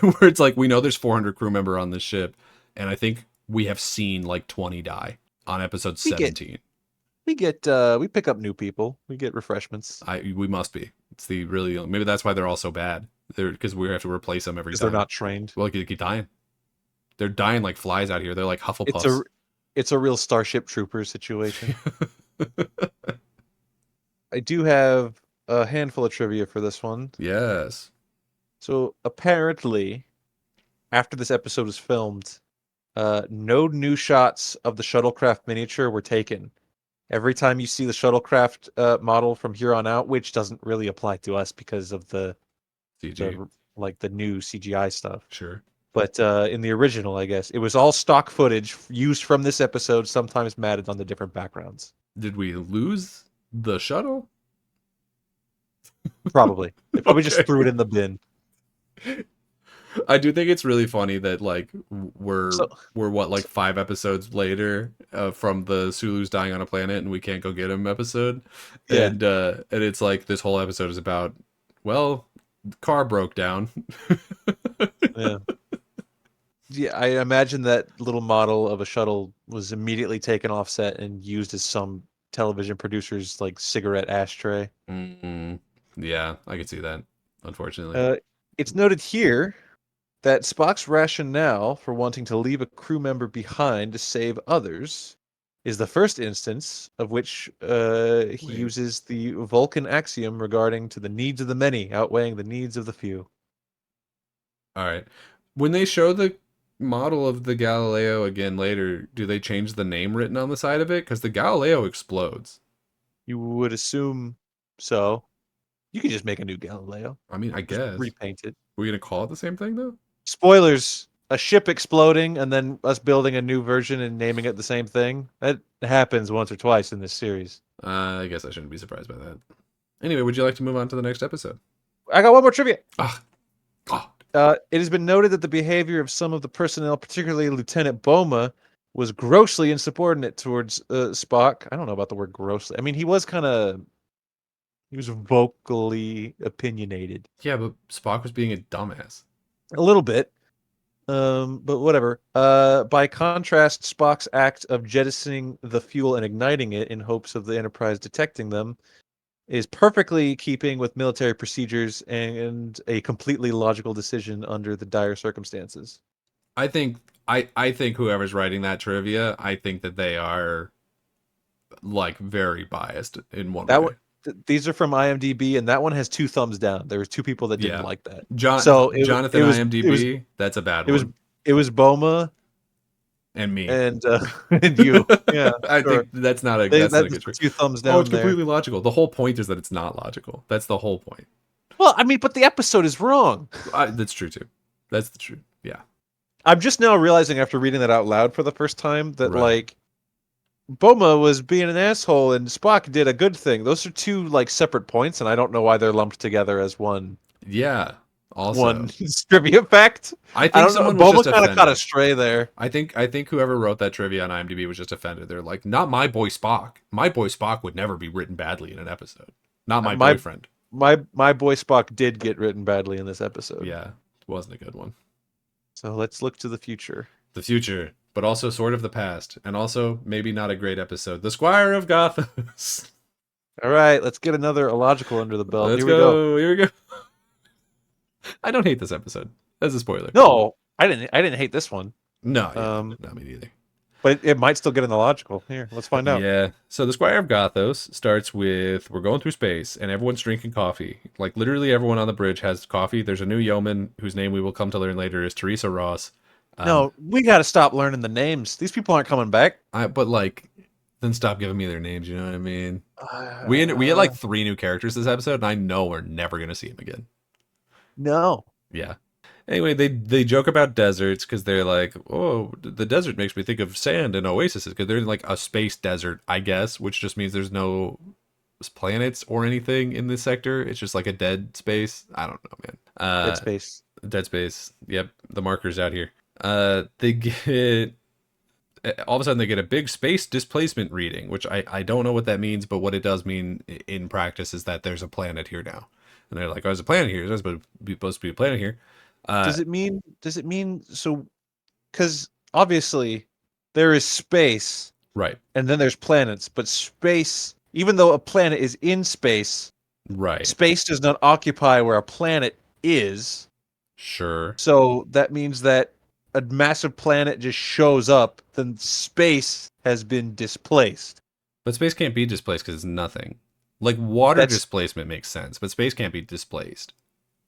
Where it's like we know there's 400 crew member on this ship, and I think we have seen like 20 die on episode 17. We pick up new people. We get refreshments. We must be. It's the really maybe that's why they're all so bad. They're because we have to replace them every Because time. they're not trained. Well, they keep dying. They're dying like flies out here. They're like Hufflepuffs. It's a real Starship Troopers situation. I do have a handful of trivia for this one. Yes. So apparently, after this episode was filmed, no new shots of the shuttlecraft miniature were taken. Every time you see the shuttlecraft model from here on out, which doesn't really apply to us because of the new CGI stuff. Sure. But in the original, I guess, it was all stock footage used from this episode, sometimes matted on the different backgrounds. Did we lose the shuttle? Probably. They probably just threw it in the bin. I do think it's really funny that like we're what like 5 episodes later from the Sulu's dying on a planet and we can't go get him episode. Yeah. And it's like this whole episode is about the car broke down. Yeah. Yeah, I imagine that little model of a shuttle was immediately taken off set and used as some television producer's like cigarette ashtray. Mm-hmm. Yeah, I could see that, unfortunately. It's noted here that Spock's rationale for wanting to leave a crew member behind to save others is the first instance of which he uses the Vulcan axiom regarding to the needs of the many outweighing the needs of the few. All right. When they show the model of the Galileo again later, do they change the name written on the side of it? Because the Galileo explodes. You would assume so. You could just make a new Galileo. I mean, I guess. Repaint it. We're going to call it the same thing, though? Spoilers. A ship exploding and then us building a new version and naming it the same thing. That happens once or twice in this series. I guess I shouldn't be surprised by that. Anyway, would you like to move on to the next episode? I got one more trivia. God. It has been noted that the behavior of some of the personnel, particularly Lieutenant Boma, was grossly insubordinate towards Spock. I don't know about the word grossly. I mean, he was vocally opinionated. Yeah, but Spock was being a dumbass. A little bit. But whatever. By contrast, Spock's act of jettisoning the fuel and igniting it in hopes of the Enterprise detecting them is perfectly keeping with military procedures and a completely logical decision under the dire circumstances. I think I think whoever's writing that trivia, I think that they are like very biased in one That way. one, these are from IMDb, and that one has 2 thumbs down. There was 2 people that didn't Yeah. like that. Jonathan So it was IMDb, that's a bad it was one. it was Boma And me. and and you. Yeah, I sure. think that's not a that's not a That's good trick. 2 thumbs Oh, it's down there. completely logical. The whole point is that it's not logical. That's the whole point. Well, I mean, but the episode is wrong. That's true too. That's the truth. Yeah. I'm just now realizing after reading that out loud for the first time that Right. like Boma was being an asshole and Spock did a good thing. Those are 2 like separate points, and I don't know why they're lumped together as one Yeah. Also, one trivia fact. I I think don't know. someone was Boma just kind of caught offended. astray there. I think whoever wrote that trivia on IMDb was just offended. They're like, not my boy Spock. My boy Spock would never be written badly in an episode. Not my My boyfriend. my boy Spock did get written badly in this episode. Yeah, it wasn't a good one. So let's look to the future. The future, but also sort of the past, and also maybe not a great episode. The Squire of Gothos. All right, let's get another illogical under the belt. Let's Here we go. Here we go. I don't hate this episode. That's a spoiler. No, I didn't hate this one. No, yeah, Um, not me neither. But it might still get in the logical. Here, let's find out. Yeah. So the Squire of Gothos starts with we're going through space and everyone's drinking coffee. Like literally everyone on the bridge has coffee. There's a new yeoman whose name we will come to learn later is Teresa Ross. No, we got to stop learning the names. These people aren't coming back. But like, then stop giving me their names. You know what I mean? We had like 3 new characters this episode, and I know we're never gonna see them again. No. Yeah. Anyway, they joke about deserts because they're like, oh, the desert makes me think of sand and oases because they're in like a space desert, I guess, which just means there's no planets or anything in this sector. It's just like a dead space. I don't know, man. Dead Space. Dead space. Yep, the marker's out here. They get all of a sudden they get a big space displacement reading, which I don't know what that means, but what it does mean in practice is that there's a planet here now. And they're like, oh, there's a planet here. There's supposed to be a planet here. Does it mean so? Because obviously there is space, right, and then there's planets, but space, even though a planet is in space, right, space does not occupy where a planet is. sure. So that means that a massive planet just shows up, then space has been displaced. But space can't be displaced because it's nothing. Like water displacement makes sense, but space can't be displaced.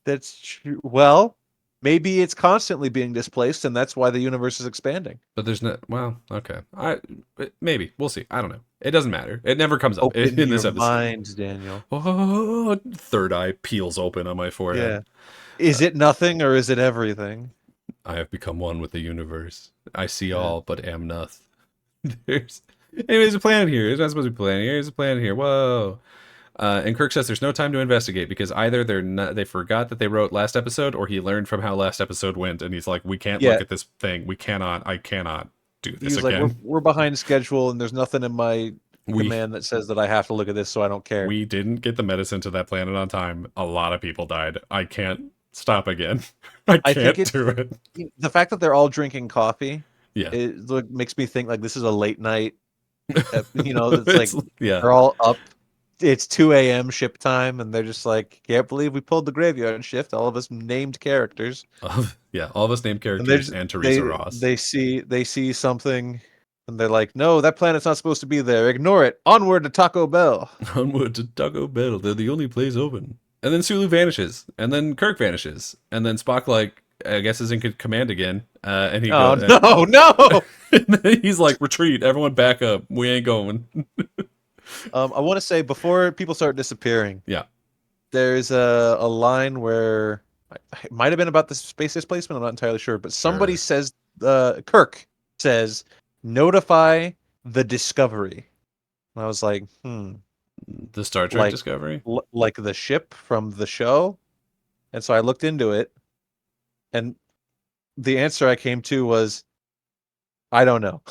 That's true. Well, maybe it's constantly being displaced, and that's why the universe is expanding. But there's no. Well, okay. Maybe we'll see. I don't know. It doesn't matter. It never comes up Open in this your episode. mind, Daniel. Oh, third eye peels open on my forehead. Yeah. Is it nothing or is it everything? I have become one with the universe. I see all, but am nothing. There's a planet here. There's not supposed to be a planet here. There's a planet here. Whoa. And Kirk says there's no time to investigate because either they forgot that they wrote last episode, or he learned from how last episode went, and he's like, we can't look at this thing. I cannot do this again. Like, we're behind schedule, and there's nothing in my command that says that I have to look at this, so I don't care. We didn't get the medicine to that planet on time. A lot of people died. I can't stop again. I can't do it. The fact that they're all drinking coffee, yeah, it makes me think like this is a late night. It's like yeah, they're all up. It's 2 a.m. ship time, and they're just like, can't believe we pulled the graveyard shift. All of us named characters. Yeah, all of us named characters and Teresa Ross. They see something, and they're like, no, that planet's not supposed to be there. Ignore it. Onward to Taco Bell. Onward to Taco Bell. They're the only place open. And then Sulu vanishes, and then Kirk vanishes, and then Spock, like, I guess is in command again, and he goes, no! And then he's like, retreat, everyone back up. We ain't going. I want to say before people start disappearing, yeah, there's a line where it might have been about the space displacement. I'm not entirely sure, but somebody says, Kirk says, notify the Discovery. And I was like, the Star Trek Discovery, like the ship from the show. And so I looked into it, and the answer I came to was, I don't know.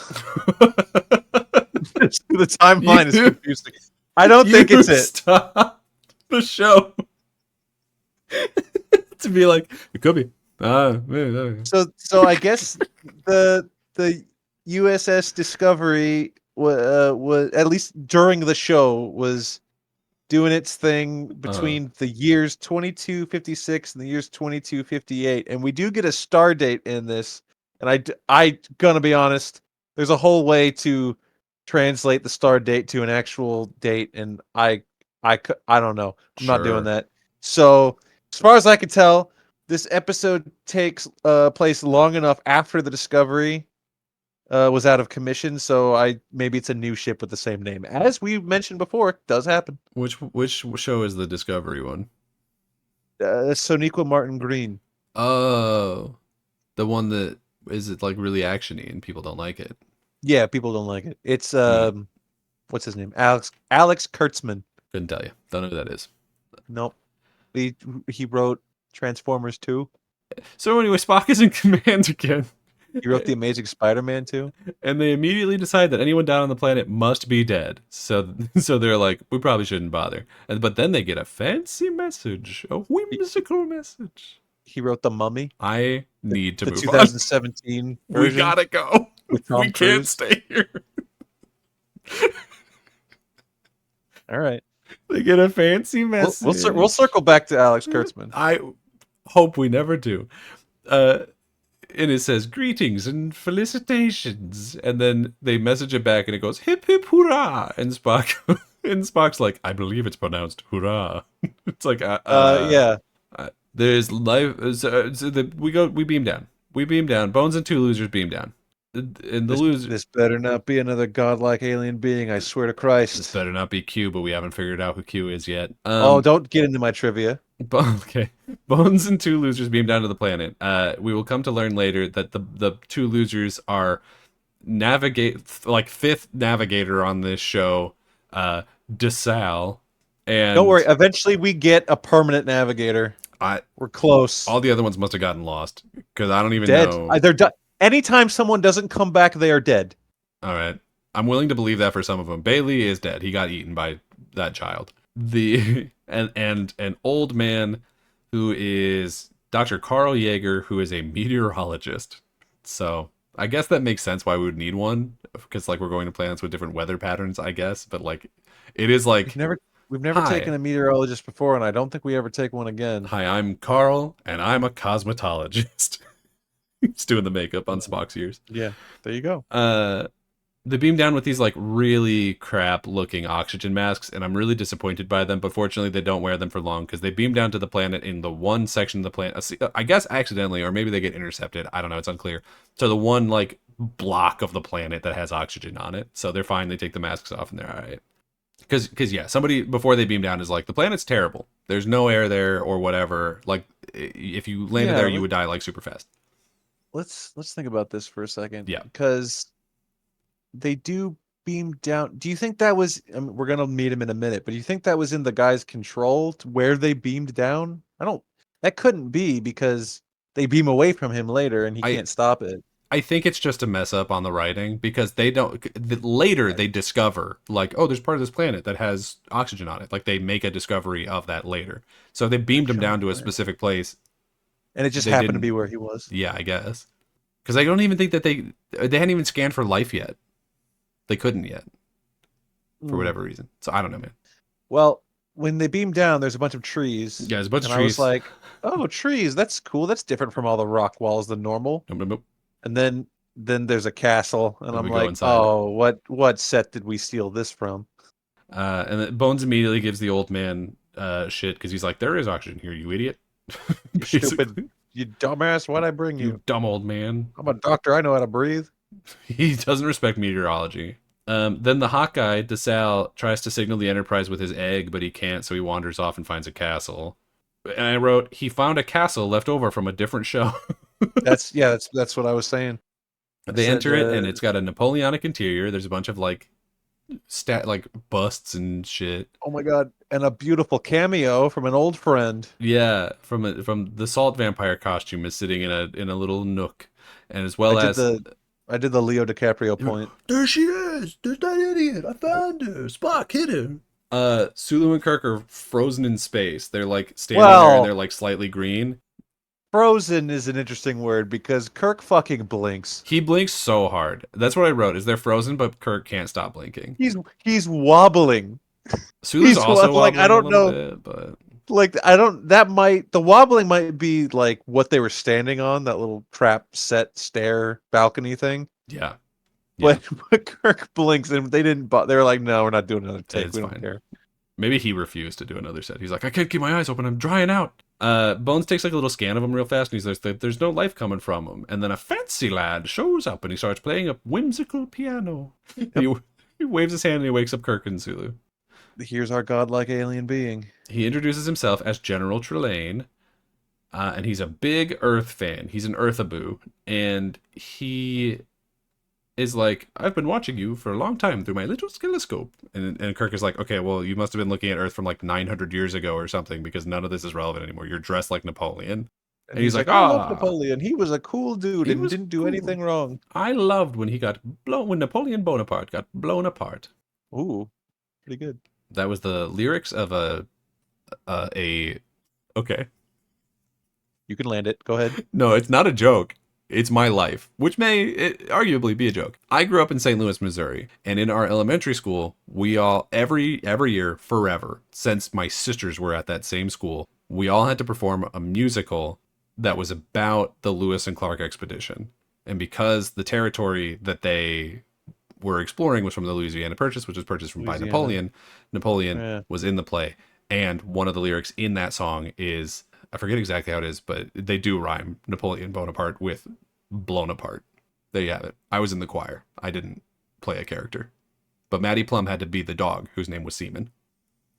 The timeline is confusing. I don't think it's it. Stop the show to be like it could be. So I guess the USS Discovery was at least during the show was doing its thing between the years 2256 and the years 2258, and we do get a star date in this. And I gonna be honest, there's a whole way to translate the star date to an actual date, and I don't know. I'm not doing Sure. that. So as far as I can tell, this episode takes place long enough after the Discovery was out of commission, so maybe it's a new ship with the same name. As we mentioned before, it does happen. Which show is the Discovery one? Soniqua Martin Green. Oh, the one that is it like really actiony and people don't like it. Yeah, people don't like it. It's Hmm. what's his name? Alex Kurtzman. Couldn't tell you. Don't know who that is. Nope. He wrote Transformers 2. So anyway, Spock is in command again. He wrote The Amazing Spider-Man 2. And they immediately decide that anyone down on the planet must be dead. So they're like, we probably shouldn't bother. But then they get a fancy message, a whimsical message. He wrote The Mummy. I need to the move 2017 on. version. We gotta go. With Tom We can't Cruise. stay here. All right. They get a fancy message. We'll circle back to Alex Kurtzman. I hope we never do. And it says greetings and felicitations, and then they message it back, and it goes hip hip hurrah, and Spock's like, I believe it's pronounced hurrah. It's like Yeah. There's life. We beam down. Bones and two losers beam down. And the loser. This better not be another godlike alien being. I swear to Christ. This better not be Q, but we haven't figured out who Q is yet. Oh, don't get into my trivia. Okay. Bones and two losers beam down to the planet. We will come to learn later that the two losers are fifth navigator on this show, DeSalle. And don't worry. Eventually, we get a permanent navigator. We're close. All the other ones must have gotten lost because I don't even dead. know. They're anytime someone doesn't come back, they are dead. All right. I'm willing to believe that for some of them. Bailey is dead. He got eaten by that child. And an old man who is Dr. Carl Yeager, who is a meteorologist. So I guess that makes sense why we would need one, because like we're going to planets with different weather patterns, I guess. But like it is like we've never taken a meteorologist before, and I don't think we ever take one again. Hi, I'm Carl, and I'm a cosmetologist. He's doing the makeup on Spock's ears. Yeah, there you go. They beam down with these like really crap looking oxygen masks, and I'm really disappointed by them, but fortunately they don't wear them for long because they beam down to the planet in the one section of the planet, I guess accidentally, or maybe they get intercepted, I don't know, it's unclear, to the one like block of the planet that has oxygen on it. So they're fine, they take the masks off and they're all right. Because yeah, somebody before they beam down is like, the planet's terrible, there's no air there or whatever, like if you landed there you would die like super fast. Let's think about this for a second. Yeah, because they do beam down. Do you think that was? I mean, we're gonna meet him in a minute, but do you think that was in the guy's control where they beamed down? I don't. That couldn't be because they beam away from him later, and he can't stop it. I think it's just a mess up on the writing because they don't. Later, they discover like, oh, there's part of this planet that has oxygen on it. Like they make a discovery of that later. So they beamed him down to a specific place, and it just happened to be where he was. Yeah, I guess. Because I don't even think that they hadn't even scanned for life yet. They couldn't yet, for whatever reason. So I don't know, man. Well, when they beam down, there's a bunch of trees. Yeah, there's a bunch of trees. I was like, oh, trees. That's cool. That's different from all the rock walls than normal. Nope. And then there's a castle, and I'm like, oh, what set did we steal this from? And then Bones immediately gives the old man shit because he's like, there is oxygen here, you idiot. You stupid, you dumbass. Why'd I bring you? You dumb old man. I'm a doctor. I know how to breathe. He doesn't respect meteorology. Then the hot guy, DeSalle, tries to signal the Enterprise with his egg, but he can't, so he wanders off and finds a castle. And I wrote, he found a castle left over from a different show. That's what I was saying. They enter it, and it's got a Napoleonic interior. There's a bunch of like busts and shit. Oh my god! And a beautiful cameo from an old friend. Yeah, from the salt vampire costume is sitting in a little nook, and as well I did the Leo DiCaprio point. There she is. There's that idiot. I found her. Spock hit her. Sulu and Kirk are frozen in space. They're like standing there and they're like slightly green. Frozen is an interesting word because Kirk fucking blinks. He blinks so hard. That's what I wrote. Is they're frozen, but Kirk can't stop blinking. He's wobbling. Sulu's also like, I wobbling a don't little know. bit, but Like, I don't. The wobbling might be like what they were standing on, that little trap set stair balcony thing. yeah. Yeah, But Kirk blinks and they didn't. They were like, no, we're not doing another take. it's We don't fine. care. Maybe he refused to do another set. He's like, I can't keep my eyes open. I'm drying out. Bones takes like a little scan of him real fast, and he's like, there's no life coming from him. And then a fancy lad shows up, and he starts playing a whimsical piano. He waves his hand, and he wakes up Kirk and Sulu. Here's our godlike alien being. He introduces himself as General Trelane, and he's a big Earth fan. He's an Earthaboo, and he is like, I've been watching you for a long time through my little telescope. And Kirk is like, okay, well, you must have been looking at Earth from like 900 years ago or something, because none of this is relevant anymore. You're dressed like Napoleon. And he's like, I love Napoleon. He was a cool dude He and was didn't do cool. anything wrong. I loved when when Napoleon Bonaparte got blown apart. Ooh, pretty good. That was the lyrics of okay. You can land it. Go ahead. No, it's not a joke. It's my life, which may arguably be a joke. I grew up in St. Louis, Missouri, and in our elementary school, we all every year forever, since my sisters were at that same school, we all had to perform a musical that was about the Lewis and Clark expedition. And because the territory that they were exploring was from the Louisiana Purchase, which was purchased by Napoleon, Napoleon was in the play. And one of the lyrics in that song is, I forget exactly how it is, but they do rhyme Napoleon Bonaparte with blown apart. There you have it. I was in the choir. I didn't play a character. But Maddie Plum had to be the dog, whose name was Seaman.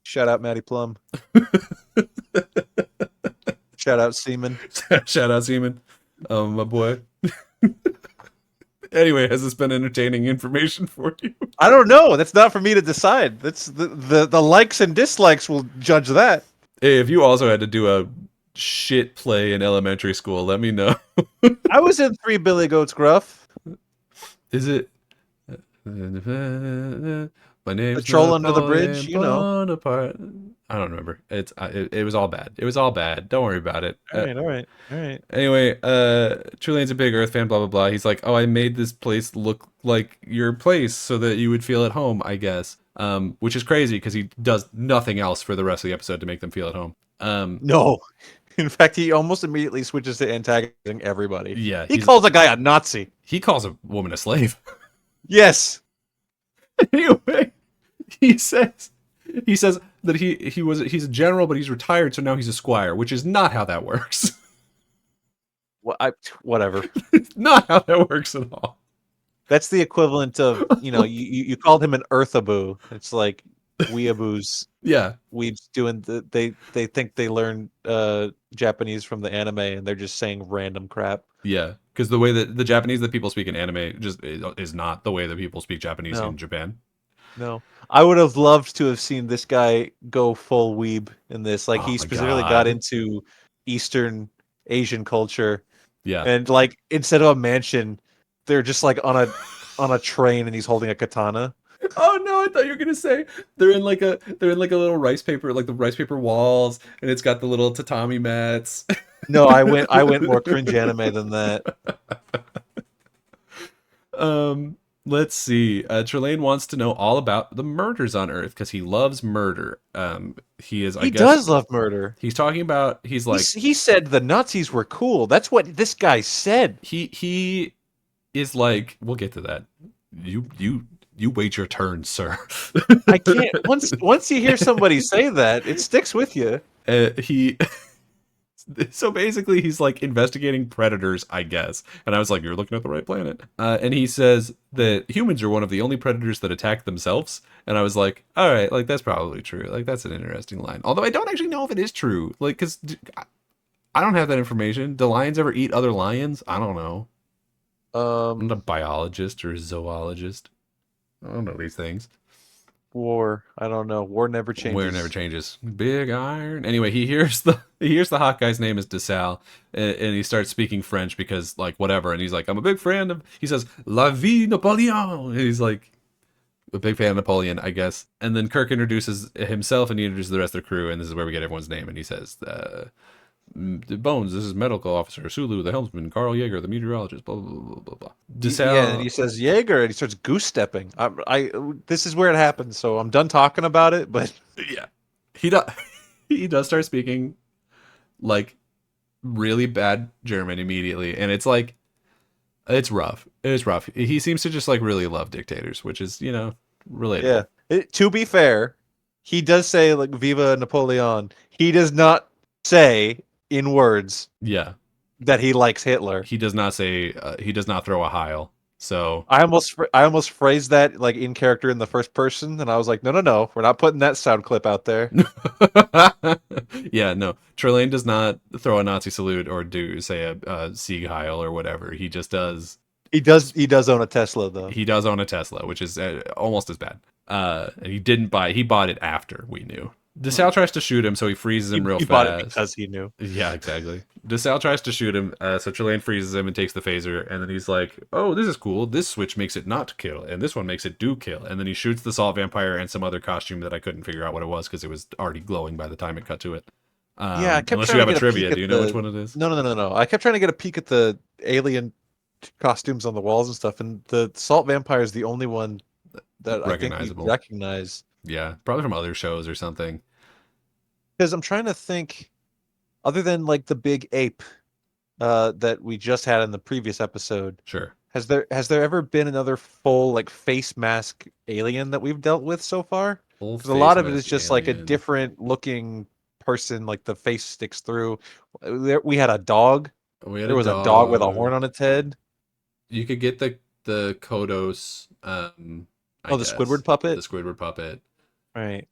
Shout out Maddie Plum. Shout out Seaman. Shout out Seaman. My boy. Anyway, has this been entertaining information for you? I don't know. That's not for me to decide. That's the likes and dislikes will judge that. Hey, if you also had to do a shit play in elementary school, let me know. I was in 3 Billy Goats Gruff. Is it? My name's The Troll Under the Bridge, you know. Bonaparte. I don't remember. It was all bad. It was all bad. Don't worry about it. All right. Anyway, Trulane's a big Earth fan, blah blah blah. He's like, oh, I made this place look like your place so that you would feel at home, I guess. Which is crazy because he does nothing else for the rest of the episode to make them feel at home. No. In fact, he almost immediately switches to antagonizing everybody. Yeah, he calls a guy a Nazi. He calls a woman a slave. Yes. Anyway, he says that he's a general, but he's retired, so now he's a squire, which is not how that works. Whatever. It's not how that works at all. That's the equivalent of, you called him an Earthaboo. It's like weeaboos. Yeah. Weebs doing they think they learned Japanese from the anime and they're just saying random crap. Yeah, because the way that the Japanese that people speak in anime just is not the way that people speak Japanese in Japan. No. I would have loved to have seen this guy go full weeb in this. Like, he specifically got into Eastern Asian culture. Yeah. And like, instead of a mansion, they're just like on a train and he's holding a katana. Oh no, I thought you were gonna say they're in like a little rice paper, like the rice paper walls, and it's got the little tatami mats. No, I went more cringe anime than that. Let's see. Trelane wants to know all about the murders on Earth because he loves murder. He does love murder. He's talking about. He's like, he said the Nazis were cool. That's what this guy said. He is like, we'll get to that. You wait your turn, sir. I can't. Once you hear somebody say that, it sticks with you. So basically, he's like investigating predators, I guess. And I was like, you're looking at the right planet. And he says that humans are one of the only predators that attack themselves. And I was like, all right, like that's probably true. Like that's an interesting line. Although I don't actually know if it is true. Like, because I don't have that information. Do lions ever eat other lions? I don't know. I'm not a biologist or a zoologist. I don't know these things. War. I don't know. War never changes. War never changes. Big iron. Anyway, he hears the hot guy's name is DeSalle, and he starts speaking French because like whatever. And he's like, I'm a big fan of. He says, "La vie Napoleon." And he's like, a big fan of Napoleon, I guess. And then Kirk introduces himself, and he introduces the rest of the crew, and this is where we get everyone's name. And he says, Bones, this is medical officer. Sulu, the helmsman. Carl Yeager, the meteorologist. Blah, blah, blah, blah, blah. Yeah, and he says Jaeger, and he starts goose stepping. This is where it happens, so I'm done talking about it. But Yeah. He does, he does start speaking, like, really bad German immediately. And it's like, it's rough. It's rough. He seems to just, like, really love dictators, which is, relatable. yeah, to be fair, he does say like "Viva Napoleon." He does not say in words Yeah. that he likes Hitler. He does not say, he does not throw a Heil. So, I almost phrased that like in character in the first person, and I was like, no, we're not putting that sound clip out there. yeah, no. Trelane does not throw a Nazi salute or say a Sieg Heil or whatever. He just does. He does own a Tesla though. He does own a Tesla, which is almost as bad. And he didn't buy. He bought it after we knew. DeSalle tries to shoot him, so he freezes him real he fast. bought it because he knew. Yeah, exactly. DeSalle tries to shoot him, so Trelane freezes him and takes the phaser, and then he's like, "Oh, this is cool. This switch makes it not kill, and this one makes it do kill." And then he shoots the salt vampire and some other costume that I couldn't figure out what it was because it was already glowing by the time it cut to it. Yeah, I kept unless trying you to have a get a trivia, peek do you at know the- which one it is? No. I kept trying to get a peek at the alien costumes on the walls and stuff, and the salt vampire is the only one that I think we Recognizable. recognize. Yeah, probably from other shows or something. Because I'm trying to think, other than like the big ape that we just had in the previous episode, Sure. has there ever been another full like face mask alien that we've dealt with so far? Because a lot of it is just like a different looking person, like the face sticks through. We had a dog. There was a dog with a horn on its head. You could get the Kodos. I The guess. Squidward puppet. The Squidward puppet. Right.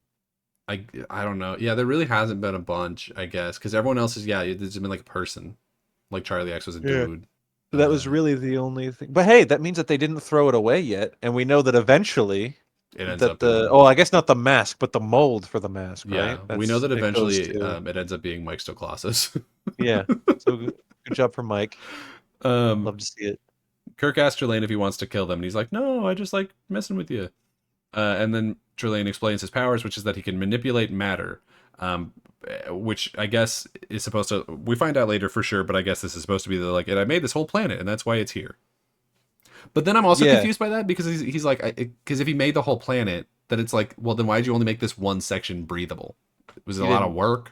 I don't know. Yeah, there really hasn't been a bunch, I guess, because everyone else is there's been like a person, like Charlie X was a dude. So that was really the only thing. But hey, that means that they didn't throw it away yet, and we know that eventually it ends that up. I guess not the mask, but the mold for the mask. Yeah, Right? we know that it goes eventually to- it ends up being Mike Stoklas's. Yeah. So good job for Mike. Love to see it. Kirk asks Trelane if he wants to kill them, and he's like, "No, I just like messing with you." And then Trelane explains his powers, which is that he can manipulate matter, which I guess is supposed to. We find out later for sure, but I guess this is supposed to be and I made this whole planet, and that's why it's here. But then I'm also confused by that because he's like, because if he made the whole planet, then it's like, well, then why did you only make this one section breathable? Was it a lot of work?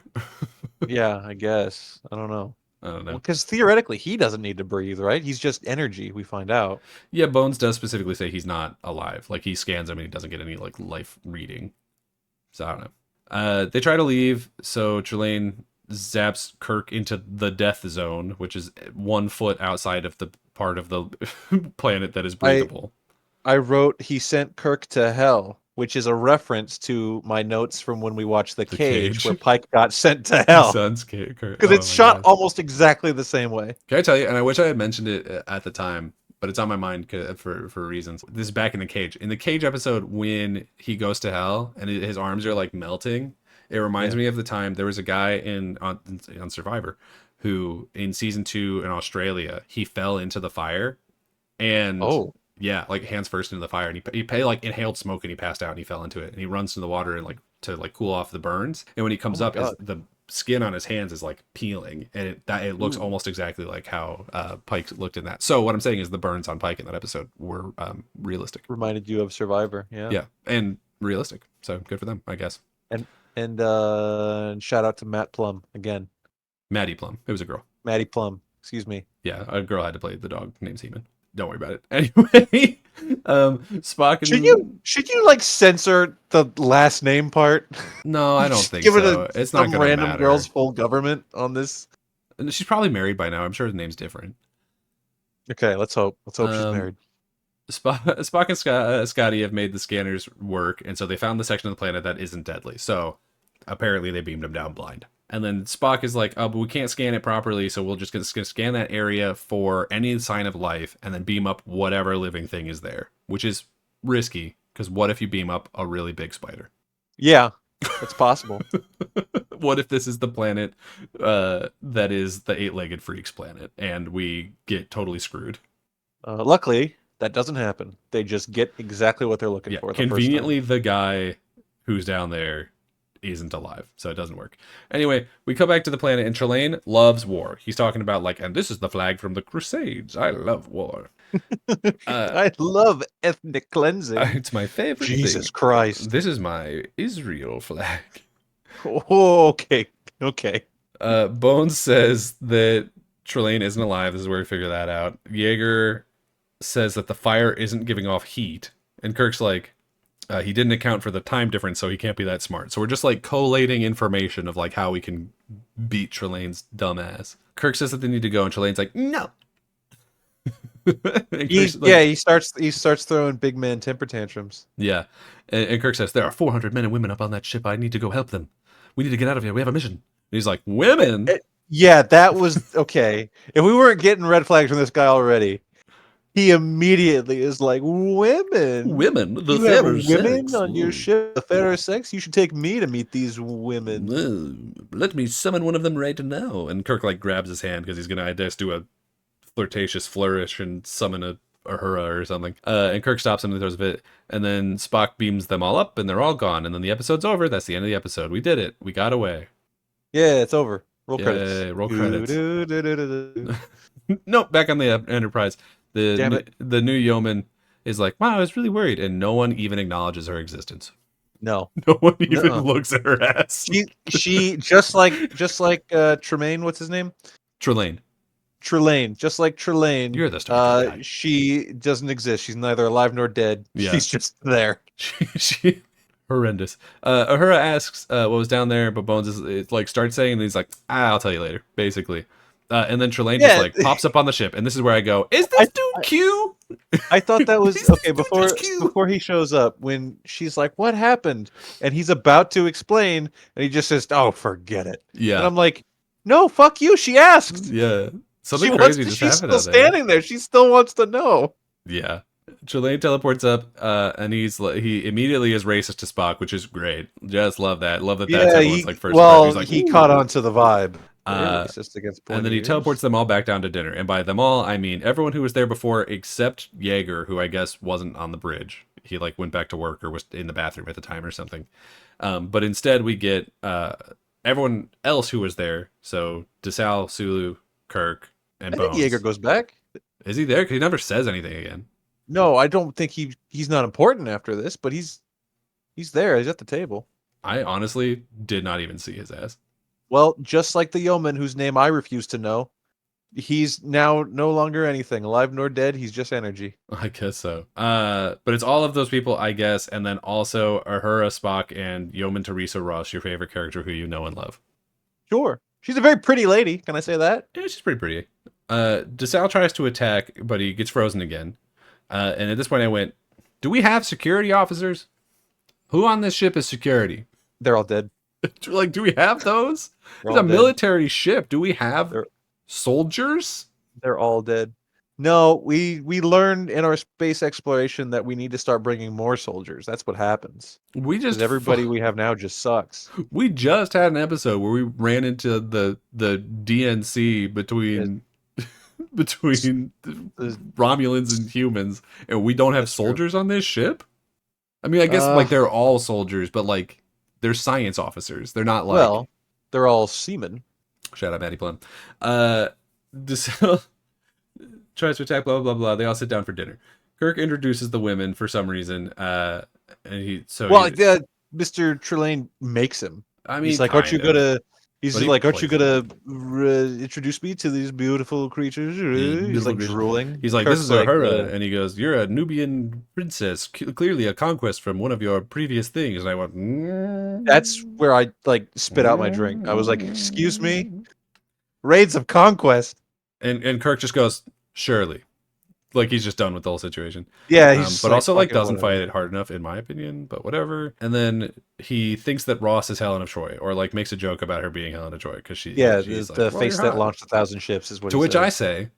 Yeah, I guess. I don't know. I don't know. Because theoretically, he doesn't need to breathe, right? He's just energy. We find out. Yeah, Bones does specifically say he's not alive. Like he scans him and he doesn't get any like life reading. So I don't know. They try to leave, so Trelane zaps Kirk into the death zone, which is 1 foot outside of the part of the planet that is breathable. I wrote he sent Kirk to hell, which is a reference to my notes from when we watched The Cage, where Pike got sent to hell. Because it's shot almost exactly the same way. Can I tell you, and I wish I had mentioned it at the time, but it's on my mind for reasons. This is back in The Cage. In The Cage episode, when he goes to hell and his arms are like melting, it reminds me of the time there was a guy on Survivor who in season 2 in Australia, he fell into the fire and yeah, like hands first into the fire, and he like inhaled smoke and he passed out and he fell into it, and he runs to the water and like to like cool off the burns, and when he comes up, the skin on his hands is like peeling, and it looks almost exactly like how Pike looked in that. So what I'm saying is the burns on Pike in that episode were realistic. Reminded you of Survivor, yeah, and realistic. So good for them, I guess. And shout out to Matt Plum again. Maddie Plum. It was a girl. Maddie Plum. Excuse me. Yeah, a girl had to play the dog named Seaman. Don't worry about it. Anyway, Spock and should you like censor the last name part? No, I don't think give so. It it's not some gonna random matter. girl's full government on this. And she's probably married by now. I'm sure the name's different. Okay, let's hope. Let's hope she's married. Spock and Scotty have made the scanners work, and so they found the section of the planet that isn't deadly. So apparently they beamed him down blind. And then Spock is like, oh, but we can't scan it properly, so we'll just gonna scan that area for any sign of life and then beam up whatever living thing is there, which is risky, because what if you beam up a really big spider? Yeah, it's possible. What if this is the planet that is the 8-legged freaks planet, and we get totally screwed? Luckily, that doesn't happen. They just get exactly what they're looking for. Conveniently, the guy who's down there isn't alive, so it doesn't work. Anyway, we come back to the planet, and Trelane loves war. He's talking about like, and this is the flag from the Crusades. I love war. I love ethnic cleansing. It's my favorite Jesus thing. Christ. This is my Israel flag. Oh, okay. Okay. Bones says that Trelane isn't alive. This is where we figure that out. Yeager says that the fire isn't giving off heat. And Kirk's like, he didn't account for the time difference, so he can't be that smart. So we're just like collating information of like how we can beat Trelane's dumb ass. Kirk says that they need to go, and Trelane's like, no. He starts throwing big man temper tantrums. Yeah. And Kirk says, there are 400 men and women up on that ship. I need to go help them. We need to get out of here. We have a mission. And he's like, women? Yeah, that was okay. If we weren't getting red flags from this guy already, he immediately is like, women. Women? The You have fairer women sex. on your ship, the fairer sex? You should take me to meet these women. Let me summon one of them right now. And Kirk like grabs his hand because he's going to, I guess, do a flirtatious flourish and summon a Uhura or something. And Kirk stops him and throws a fit. And then Spock beams them all up and they're all gone. And then the episode's over. That's the end of the episode. We did it. We got away. Yeah, it's over. Roll Yeah, credits. roll credits. Do-do-do-do-do-do. Nope, back on the Enterprise. Damn it. The new yeoman is like, wow, I was really worried. And no one even acknowledges her existence. No. No one even Nuh-uh. looks at her ass. She just like Tremaine, what's his name? Trelane. Trelane, just like Trelane. You're the Star Trek guy. She doesn't exist. She's neither alive nor dead. Yeah. She's just there. she horrendous. Uhura asks what was down there, but Bones is like starts saying, and he's like, I'll tell you later, basically. And then Trelane just like pops up on the ship, and this is where I go, is this dude Q? I thought that was okay before he shows up, when she's like, what happened? And he's about to explain, and he just says, oh, forget it. Yeah. And I'm like, no, fuck you. She asked. Yeah. Something crazy just happened. She's still standing there. She still wants to know. Yeah. Trelane teleports up, and he immediately is racist to Spock, which is great. Just love that. Love that. That's everyone's like first. Well, he's like, he caught on to the vibe. And then he teleports them all back down to dinner. And by them all, I mean everyone who was there before except Yeager, who I guess wasn't on the bridge. He like went back to work or was in the bathroom at the time or something. But instead we get everyone else who was there. So DeSalle, Sulu, Kirk, and Bones. I think Yeager goes back. Is he there? Because he never says anything again. No, I don't think he's not important after this, but he's there. He's at the table. I honestly did not even see his ass. Well, just like the yeoman whose name I refuse to know, he's now no longer anything, alive nor dead. He's just energy. I guess so. But it's all of those people, I guess, and then also Uhura, Spock, and Yeoman Teresa Ross, your favorite character who you know and love. Sure. She's a very pretty lady. Can I say that? Yeah, she's pretty pretty. DeSalle tries to attack, but he gets frozen again. And at this point I went, do we have security officers? Who on this ship is security? They're all dead. Like, do we have those? They're It's a all dead. military ship. Do we have soldiers? They're all dead. No, we learned in our space exploration that we need to start bringing more soldiers. That's what happens. We just Everybody we have now just sucks. We just had an episode where we ran into the DNC between the Romulans and humans, and we don't have That's soldiers on this ship. I mean, I guess like they're all soldiers, but like they're science officers. They're not like they're all seamen. Shout out Maddie Plum. DeSalle tries to attack, blah, blah, blah. They all sit down for dinner. Kirk introduces the women for some reason. And Mr. Trelane makes him. I mean, he's like, aren't you gonna plays introduce me to these beautiful creatures? He's like drooling. He's like, Kirk's this is Uhura. And he goes, you're a Nubian princess. Clearly a conquest from one of your previous things. And I went, That's where I like spit out my drink. I was like, excuse me? Raids of Conquest. And Kirk just goes, surely. Like he's just done with the whole situation. Yeah, he's but also like doesn't whatever. fight it hard enough in my opinion, but whatever. And then he thinks that Ross is Helen of Troy, or like makes a joke about her being Helen of Troy because she's the like, face that launched 1,000 ships is what. To he which says. I say,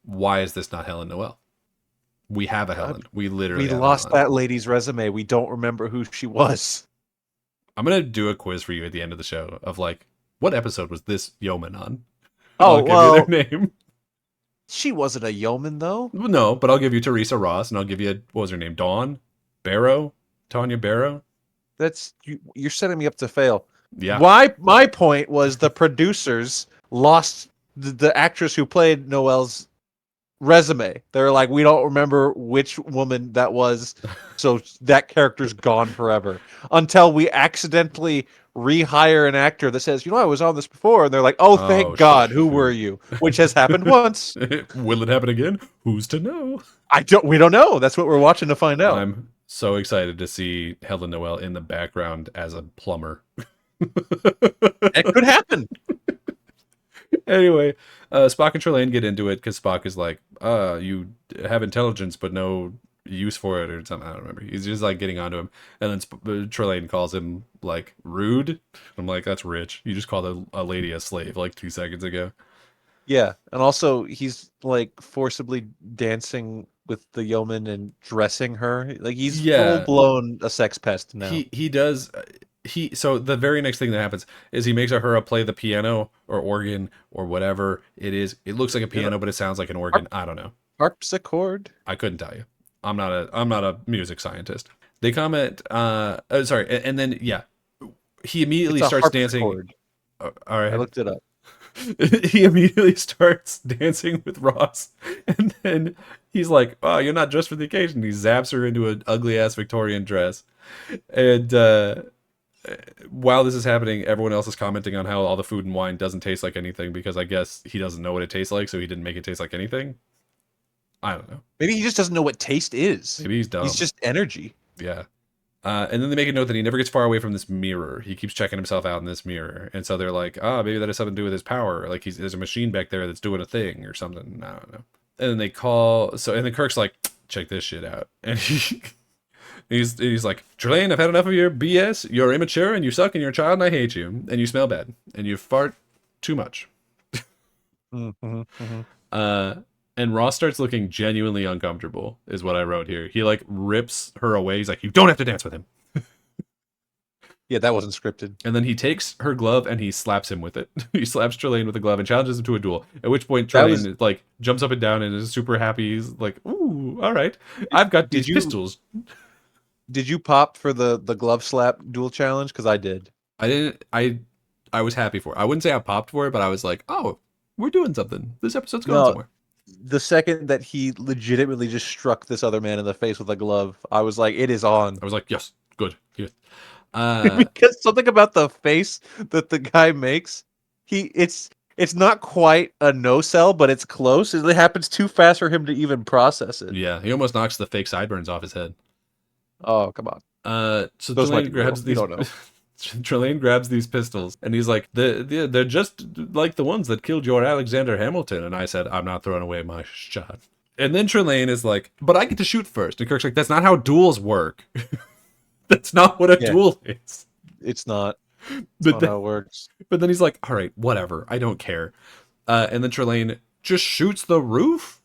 why is this not Helen Noel? We have a Helen. We literally lost that lady's resume. We don't remember who she was. I'm gonna do a quiz for you at the end of the show of like, what episode was this yeoman on? Oh, I'll give you their name. She wasn't a yeoman though. No, but I'll give you Teresa Ross, and I'll give you what was her name? Dawn Barrow, Tanya Barrow. You're setting me up to fail. Yeah. My point was the producers lost the actress who played Noelle's resume. They're like, we don't remember which woman that was, so that character's gone forever. Until we accidentally rehire an actor that says, I was on this before, and they're like, oh, thank Oh, God, who were shoot. you? Which has happened once. Will it happen again? Who's to know? We don't know. That's what we're watching to find out. I'm so excited to see Helen Noel in the background as a plumber. It could happen. Anyway, Spock and Trelane get into it because Spock is like, you have intelligence but no use for it or something. I don't remember. He's just like getting onto him. And then Trelane calls him like rude. I'm like, that's rich. You just called a lady a slave like 2 seconds ago. Yeah, and also he's like forcibly dancing with the yeoman and dressing her. Like he's full Yeah. blown a sex pest now. He does. So the very next thing that happens is he makes Uhura play the piano or organ or whatever it is. It looks like a piano, but it sounds like an organ. I don't know. Harpsichord. I couldn't tell you. I'm not a music scientist. They comment. Sorry, and then yeah, he immediately It's a starts dancing. harpsichord. All right, I looked it up. he immediately starts dancing with Ross, and then he's like, "Oh, you're not dressed for the occasion." He zaps her into an ugly ass Victorian dress, and while this is happening, everyone else is commenting on how all the food and wine doesn't taste like anything because I guess he doesn't know what it tastes like, so he didn't make it taste like anything. I don't know. Maybe he just doesn't know what taste is. Maybe he's dumb. He's just energy. Yeah. And then they make a note that he never gets far away from this mirror. He keeps checking himself out in this mirror. And so they're like, maybe that has something to do with his power. Like there's a machine back there that's doing a thing or something. I don't know. And then they call. And then Kirk's like, check this shit out. And he's like, Trelane, I've had enough of your BS. You're immature and you suck and you're a child and I hate you. And you smell bad. And you fart too much. And Ross starts looking genuinely uncomfortable, is what I wrote here. He like rips her away. He's like, you don't have to dance with him. Yeah, that wasn't scripted. And then he takes her glove and he slaps him with it. He slaps Trelane with the glove and challenges him to a duel. At which point Trelane like jumps up and down and is super happy. He's like, ooh, all right. I've got these pistols. Did you pop for the glove slap duel challenge? Because I did. I didn't. I was happy for it. I wouldn't say I popped for it, but I was like, oh, we're doing something. This episode's going somewhere. The second that he legitimately just struck this other man in the face with a glove, I was like, it is on. I was like, yes, good. Here. Because something about the face that the guy makes, it's not quite a no-sell, but it's close. It happens too fast for him to even process it. Yeah, he almost knocks the fake sideburns off his head. Oh, come on. So Those Trelane grabs these. We don't know. Trelane grabs these pistols and he's like, they're just like the ones that killed your Alexander Hamilton. And I said, I'm not throwing away my shot. And then Trelane is like, but I get to shoot first. And Kirk's like, that's not how duels work. That's not what a duel is. It's not. That's not how it works. But then he's like, all right, whatever. I don't care. And then Trelane just shoots the roof.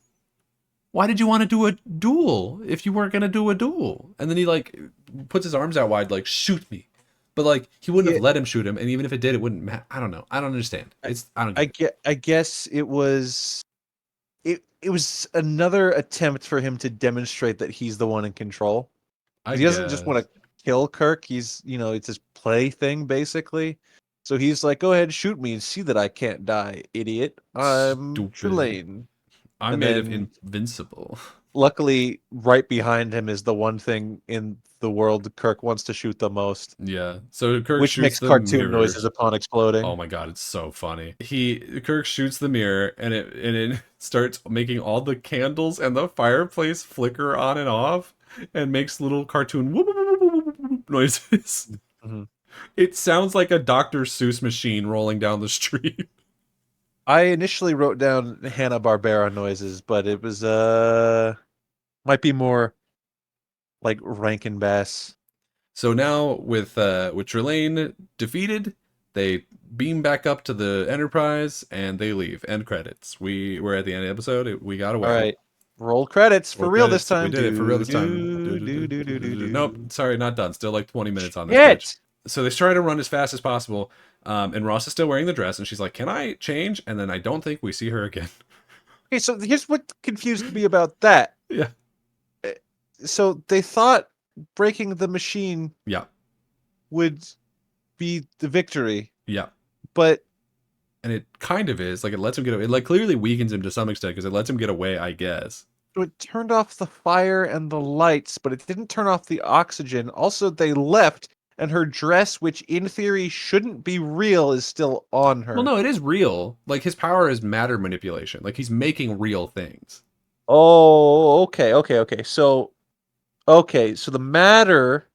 Why did you want to do a duel if you weren't going to do a duel? And then he like puts his arms out wide, like, shoot me. But like he wouldn't have let him shoot him, and even if it did, it wouldn't matter. I don't know. I don't understand. I guess it was another attempt for him to demonstrate that he's the one in control. He doesn't just want to kill Kirk. He's it's his play thing basically. So he's like, go ahead, shoot me and see that I can't die, idiot. I'm Trelane. I'm made of invincible. Luckily, right behind him is the one thing in the world Kirk wants to shoot the most. Yeah. So Kirk which shoots makes the cartoon mirror. noises upon exploding. Oh my god, it's so funny. Kirk shoots the mirror and it starts making all the candles and the fireplace flicker on and off and makes little cartoon whoop, whoop, whoop, whoop, whoop noises. Mm-hmm. It sounds like a Dr. Seuss machine rolling down the street. I initially wrote down Hanna-Barbera noises, but it was might be more like Rankin Bass. So now with Trelane defeated, they beam back up to the Enterprise and they leave. End credits. We're at the end of the episode. We got away. All right. Roll credits for real this time. We did it for real this time. Nope, sorry, not done. Still like 20 minutes on this page. So they try to run as fast as possible. And Ross is still wearing the dress, and she's like, "Can I change?" And then I don't think we see her again. Okay, so here's what confused me about that. Yeah. So they thought breaking the machine would be the victory. Yeah. But And it kind of is. Like, it lets him get away. It, like, clearly weakens him to some extent because it lets him get away, I guess. it turned off the fire and the lights, but it didn't turn off the oxygen. Also, they left, and her dress, which in theory shouldn't be real, is still on her. Well, no, it is real. Like, his power is matter manipulation. Like, he's making real things. Oh, okay. So the matter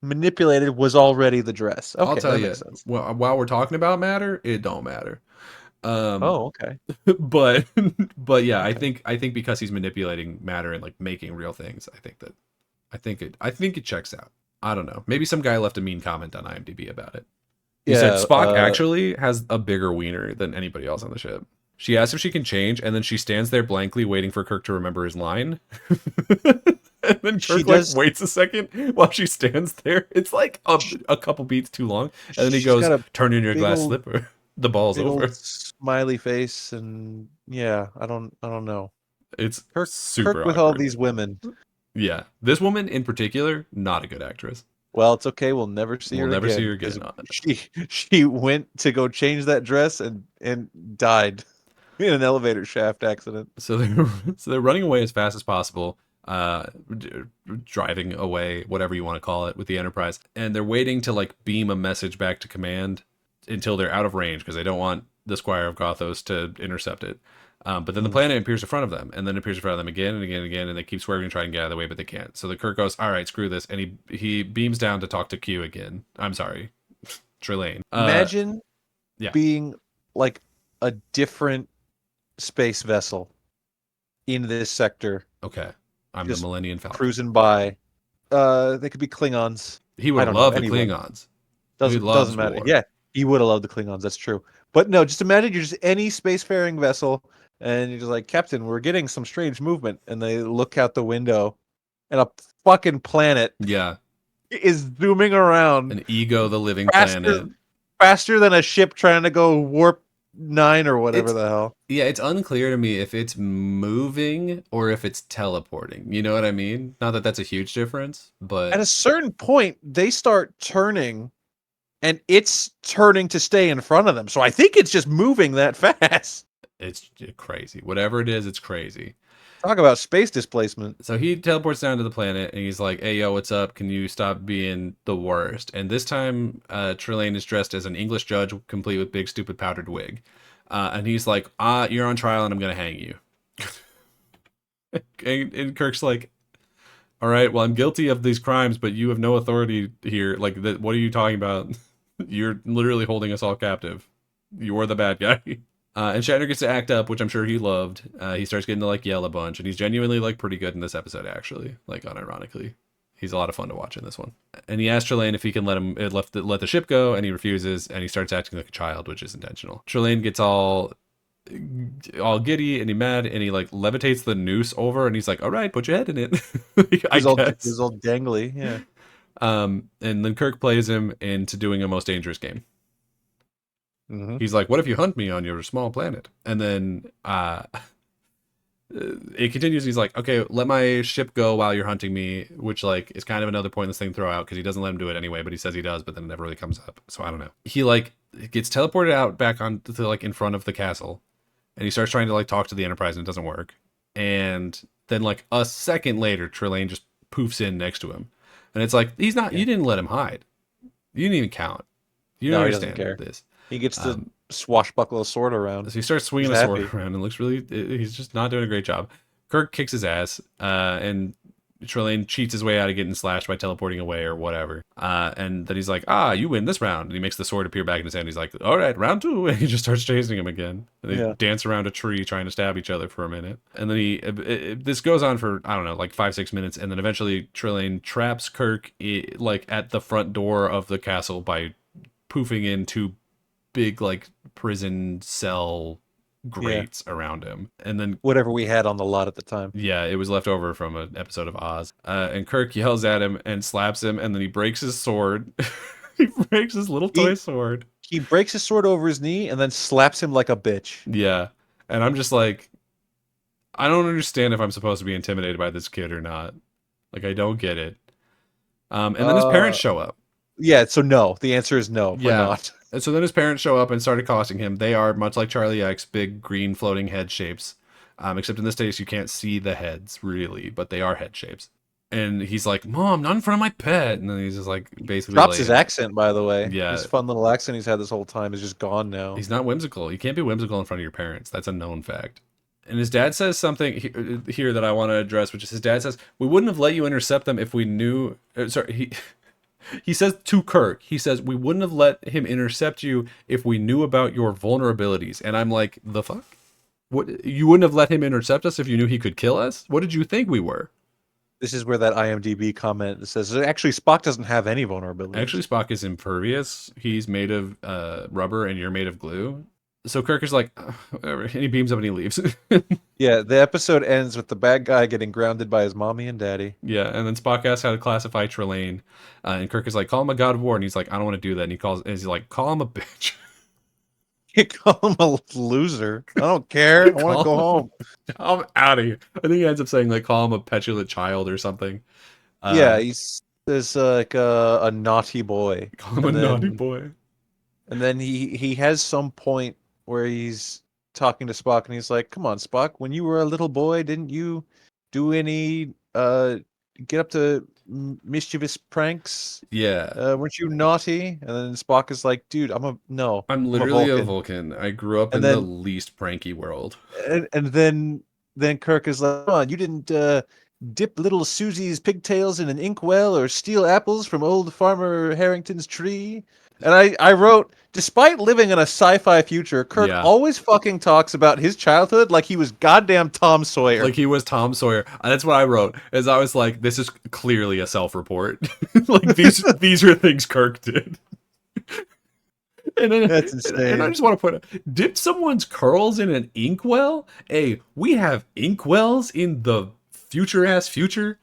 manipulated was already the dress. Okay, I'll tell that you, makes sense. while we're talking about matter, it don't matter. Oh, okay. But but yeah, Okay. I think because he's manipulating matter and like making real things, I think it checks out. I don't know. Maybe some guy left a mean comment on IMDb about it. He said Yeah, Spock actually has a bigger wiener than anybody else on the ship. She asks if she can change, and then she stands there blankly waiting for Kirk to remember his line. And then she Kirk like does. waits a second while she stands there. It's like a couple beats too long, and then he She's goes, got a "Turn in your big glass old, slipper." The ball's big old over. smiley face, and yeah, I don't know. It's Kirk super with all awkward. these women. Yeah, this woman in particular, not a good actress. Well, it's okay. We'll never see We'll her never see again her because again. she went to go change that dress and died in an elevator shaft accident. So they're running away as fast as possible, driving away, whatever you want to call it, with the Enterprise, and they're waiting to like beam a message back to command until they're out of range because they don't want the Squire of Gothos to intercept it. But then the planet appears in front of them, and then appears in front of them again and again and again, and they keep swerving to try and get out of the way, but they can't. So the Kirk goes, "All right, screw this," and he beams down to talk to Q again. I'm sorry, Trelane. Imagine Yeah. being like a different space vessel in this sector, Okay. I'm the just Millennium Falcon. cruising by. They could be Klingons. He I would don't know. love the Anyone. Klingons. He Doesn't loves matter. war. Yeah, he would have loved the Klingons. That's true. But no, just imagine you're just any spacefaring vessel, and you're just like, Captain, we're getting some strange movement, and they look out the window, and a fucking planet Yeah. is zooming around An Ego, the living faster planet. faster than a ship trying to go warp 9 or whatever It's the hell. Yeah, it's unclear to me if it's moving or if it's teleporting. You know what I mean? Not that that's a huge difference, At but a certain point, they start turning, and it's turning to stay in front of them. So I think it's just moving that fast. it's crazy. Whatever it is, it's crazy. Talk about space displacement. So he teleports down to the planet and he's like, "Hey, yo, what's up? Can you stop being the worst?" And this time, Trelane is dressed as an English judge, complete with big, stupid powdered wig. And he's like, "You're on trial and I'm going to hang you." And Kirk's like, "All right, well, I'm guilty of these crimes, but you have no authority here. Like, what are you talking about? You're literally holding us all captive. You're the bad guy." And Shatner gets to act up, which I'm sure he loved. He starts getting to like yell a bunch, and he's genuinely like pretty good in this episode, actually. Like, unironically, he's a lot of fun to watch in this one. And he asks Trelane if he can let the ship go, and he refuses, and he starts acting like a child, which is intentional. Trelane gets all giddy and he mad, and he like levitates the noose over, and he's like, "All right, put your head in it." I guess. He's all dangly, yeah. And then Kirk plays him into doing a most dangerous game. Mm-hmm. He's like, "What if you hunt me on your small planet?" And then it continues. He's like, "Okay, let my ship go while you're hunting me," which like is kind of another pointless thing to throw out because he doesn't let him do it anyway, but he says he does, but then it never really comes up. So I don't know. He like gets teleported out back on to like in front of the castle, and he starts trying to like talk to the Enterprise, and it doesn't work. And then like a second later, Trelane just poofs in next to him, and it's like he's not. Yeah. You didn't let him hide. You didn't even count. You don't No, he doesn't understand care. this. He gets to swashbuckle a sword around. So he starts swinging He's a sword happy. around and looks really. He's just not doing a great job. Kirk kicks his ass, and Trelane cheats his way out of getting slashed by teleporting away or whatever. And then he's like, you win this round. And he makes the sword appear back in his hand. He's like, all right, round 2. And he just starts chasing him again. And they dance around a tree trying to stab each other for a minute. And then this goes on for, I don't know, like 5-6 minutes. And then eventually Trelane traps Kirk like at the front door of the castle by poofing in 2 big like prison cell grates around him, and then whatever we had on the lot at the time. Yeah, it was left over from an episode of Oz. And Kirk yells at him and slaps him, and then he breaks his sword. He breaks his little toy sword. He breaks his sword over his knee and then slaps him like a bitch. Yeah, and I'm just like, I don't understand if I'm supposed to be intimidated by this kid or not. Like, I don't get it. And then his parents show up. Yeah, so no. The answer is no. We're Yeah. not. And so then his parents show up and start accosting him. They are much like Charlie X, big green floating head shapes. Except in this case, you can't see the heads really, but they are head shapes. And he's like, "Mom, not in front of my pet." And then he's just like, basically, Drops his like, accent, by the way. yeah, His fun little accent he's had this whole time is just gone now. he's not whimsical. You can't be whimsical in front of your parents. That's a known fact. And his dad says something here that I want to address, which is his dad says, "We wouldn't have let you intercept them if we knew." Sorry, he says to Kirk, he says, "We wouldn't have let him intercept you if we knew about your vulnerabilities." And I'm like, the fuck? What? You wouldn't have let him intercept us if you knew he could kill us? What did you think we were? This is where that IMDb comment says, actually, Spock doesn't have any vulnerabilities. Actually, Spock is impervious. He's made of rubber and you're made of glue. So Kirk is like, whatever. And he beams up and he leaves. Yeah, the episode ends with the bad guy getting grounded by his mommy and daddy. Yeah, and then Spock asks how to classify Trelane. And Kirk is like, call him a god of war. And he's like, I don't want to do that. And he's like, call him a bitch. You call him a loser. I don't care. I want to go home. I'm out of here. I think he ends up saying, like, call him a petulant child or something. Yeah, he's like a naughty boy. Call him a naughty boy. And then he has some point where he's talking to Spock and he's like, "Come on, Spock, when you were a little boy, didn't you do any get up to mischievous pranks? Yeah. Weren't you naughty?" And then Spock is like, "Dude, I'm literally a a Vulcan. I grew up And in the then- least pranky world. And then Kirk is like, "Come on, you didn't dip little Susie's pigtails in an inkwell or steal apples from old Farmer Harrington's tree." And I wrote, despite living in a sci-fi future, Kirk always fucking talks about his childhood like he was goddamn Tom Sawyer. Like he was Tom Sawyer. That's what I wrote. As I was like, this is clearly a self-report. Like these are things Kirk did. And then, That's insane. And I just want to put dipped someone's curls in an inkwell? Hey, we have inkwells in the future.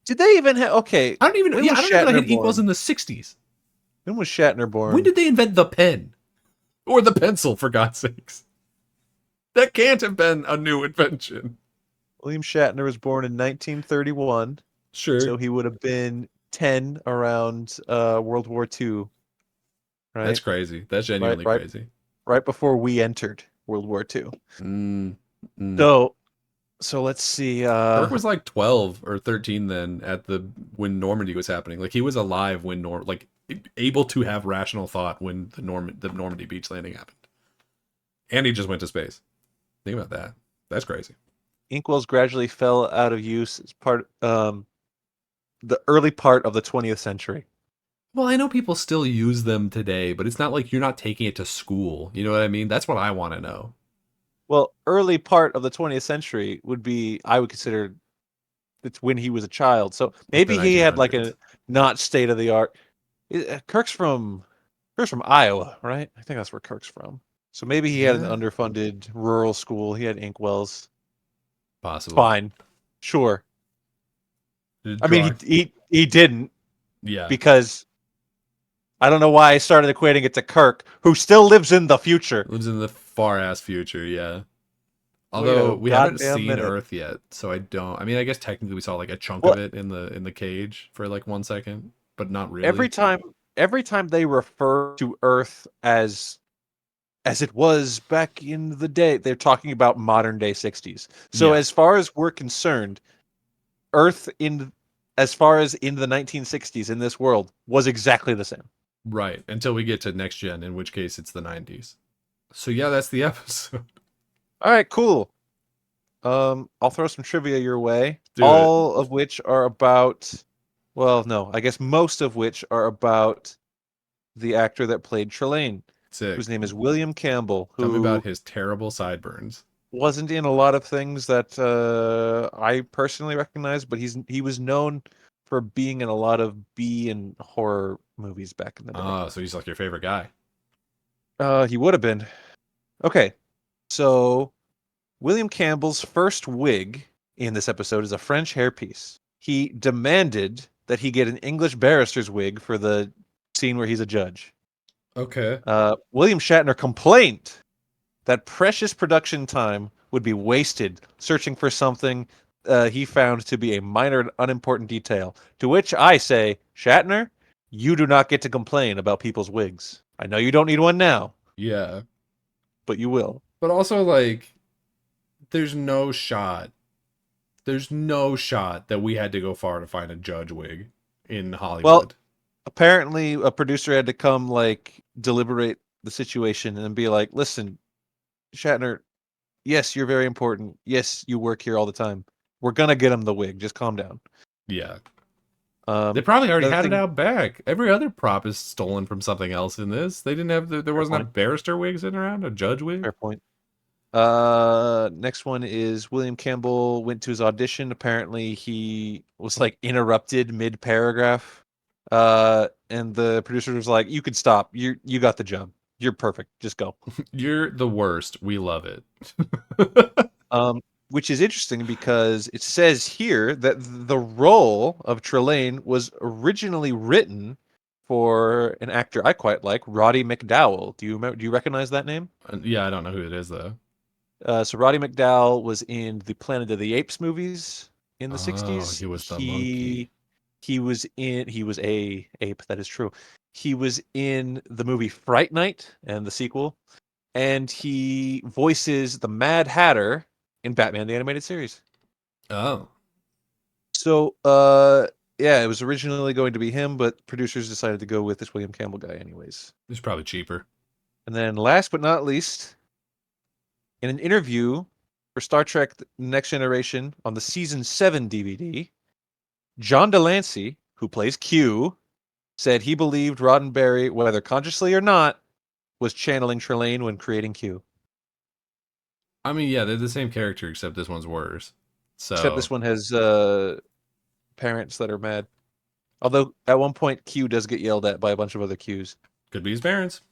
Did they even have? Okay, I don't even know. Yeah, I don't even know. I had inkwells born? in the 60s. When was Shatner born? When did they invent the pen? Or the pencil, for God's sakes? That can't have been a new invention. William Shatner was born in 1931. Sure. So he would have been 10 around World War II. Right? That's crazy. That's genuinely crazy. Right before we entered World War II. So let's see. Kirk was like 12 or 13 then when Normandy was happening. Like he was alive when able to have rational thought when the Normandy beach landing happened. And he just went to space. Think about that. That's crazy. Inkwells gradually fell out of use as the early part of the 20th century. Well, I know people still use them today, but it's not like you're not taking it to school. You know what I mean? That's what I want to know. Well, early part of the 20th century I would consider it's when he was a child. So maybe he had like a not state of the art. Kirk's from Iowa, right? I think that's where Kirk's from. So maybe he had an underfunded rural school. He had inkwells. Possible. Fine. Sure. I mean, he didn't. Yeah. Because I don't know why I started equating it to Kirk, who still lives in the future. Lives in the far-ass future, yeah. Although we haven't seen Earth yet, so I don't. I mean, I guess technically we saw like a chunk of it in the cage for like 1 second, but not really. Every time they refer to Earth as it was back in the day, they're talking about modern day 60s. So as far as we're concerned, Earth as far as in the 1960s in this world was exactly the same. Right, until we get to next gen, in which case it's the 90s. So yeah, that's the episode. All right, cool. I'll throw some trivia your way. Of which are about, well, no, I guess most of which are about the actor that played Trelane, whose name is William Campbell. Tell me about his terrible sideburns. Wasn't in a lot of things that I personally recognize, but he was known for being in a lot of B and horror movies back in the day. Oh, so he's like your favorite guy. He would have been. Okay, so William Campbell's first wig in this episode is a French hairpiece. He demanded that he get an English barrister's wig for the scene where he's a judge. Okay. William Shatner complained that precious production time would be wasted searching for something he found to be a minor and unimportant detail. To which I say, Shatner, You do not get to complain about people's wigs. I know you don't need one now, Yeah. but you will. But also, like, there's no shot that we had to go far to find a Judge wig in Hollywood. Well, apparently a producer had to come, like, deliberate the situation and be like, listen, Shatner, yes, you're very important. Yes, you work here all the time. We're going to get him the wig. Just calm down. Yeah. They probably already had it out back. Every other prop is stolen from something else in this. They didn't have there wasn't a barrister wig sitting around, a judge wig. Fair point. Next one is William Campbell went to his audition. Apparently he was like interrupted mid-paragraph. And the producer was like, you can stop. You got the job. You're perfect. Just go. You're the worst. We love it. Which is interesting because it says here that the role of Trelane was originally written for an actor I quite like, Roddy McDowall. Do you recognize that name? Yeah, I don't know who it is though. So Roddy McDowall was in the Planet of the Apes movies in the 60s. He was the monkey. He was a ape, that is true. He was in the movie Fright Night and the sequel, and he voices the Mad Hatter in Batman the Animated Series. Oh. So, yeah, it was originally going to be him, but producers decided to go with this William Campbell guy anyways. It's probably cheaper. And then last but not least, in an interview for Star Trek Next Generation on the Season 7 DVD, John Delancey, who plays Q, said he believed Roddenberry, whether consciously or not, was channeling Trelane when creating Q. I mean, yeah, they're the same character, except this one's worse. So except this one has parents that are mad. Although at one point Q does get yelled at by a bunch of other Qs. Could be his parents.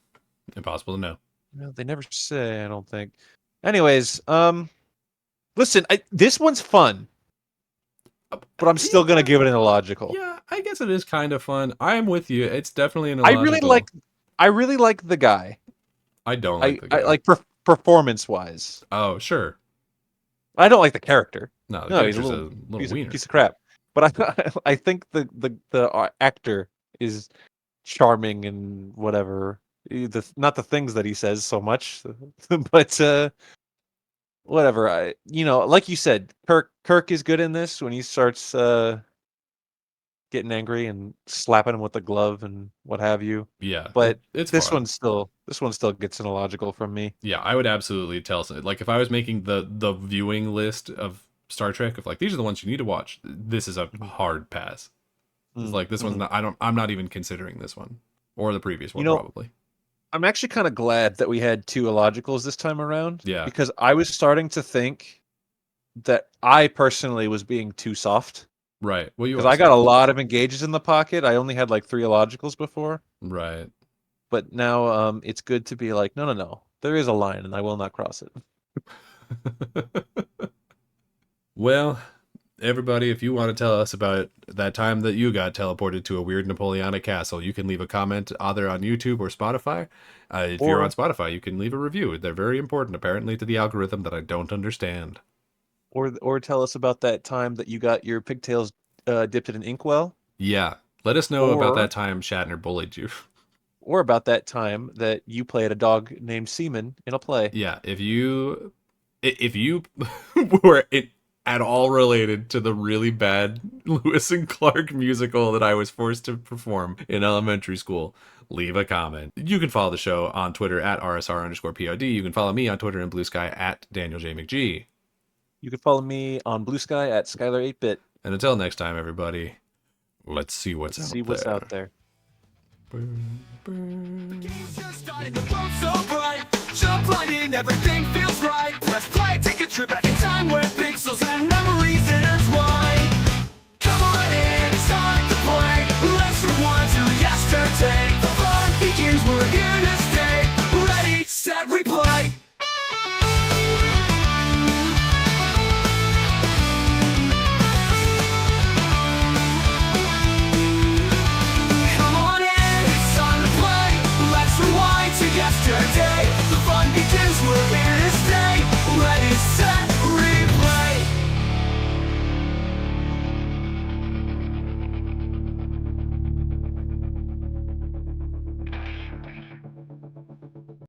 Impossible to know. No, they never say, I don't think. Anyways, listen, this one's fun, but I'm still gonna give it an illogical. Yeah, I guess it is kind of fun. I am with you. It's definitely an illogical. I really like the guy. I don't like the guy. I like performance-wise. Oh, sure. I don't like the character. No, he's a little wiener. Piece of crap. But I think the actor is charming and whatever. Not the things that he says so much, but whatever. Like you said, Kirk is good in this when he starts getting angry and slapping him with the glove and what have you. Yeah, but it's this fun. This one still gets an illogical from me. Yeah, I would absolutely tell. Like if I was making the viewing list of Star Trek, of like these are the ones you need to watch, this is a hard pass. It's like this one's not. I'm not even considering this one or the previous one probably. I'm actually kind of glad that we had two illogicals this time around. Yeah, because I was starting to think that I personally was being too soft. Right. Well, because I got a lot of engages in the pocket. I only had like 3 illogicals before. Right. But now it's good to be like, no. There is a line, and I will not cross it. Well, everybody, if you want to tell us about that time that you got teleported to a weird Napoleonic castle, you can leave a comment either on YouTube or Spotify. If you're on Spotify, you can leave a review. They're very important, apparently, to the algorithm that I don't understand. Or tell us about that time that you got your pigtails dipped in an inkwell. Yeah. Let us know about that time Shatner bullied you. Or about that time that you played a dog named Seaman in a play. Yeah. If you were at all related to the really bad Lewis and Clark musical that I was forced to perform in elementary school, leave a comment. You can follow the show on Twitter at @RSR_POD. You can follow me on Twitter and Blue Sky at Daniel J. McGee. You can follow me on Blue Sky at Skyler8bit. And until next time, everybody, let's see what's out there. Jump right in, everything feels right. Let's play, take a trip back in time where pixels and memories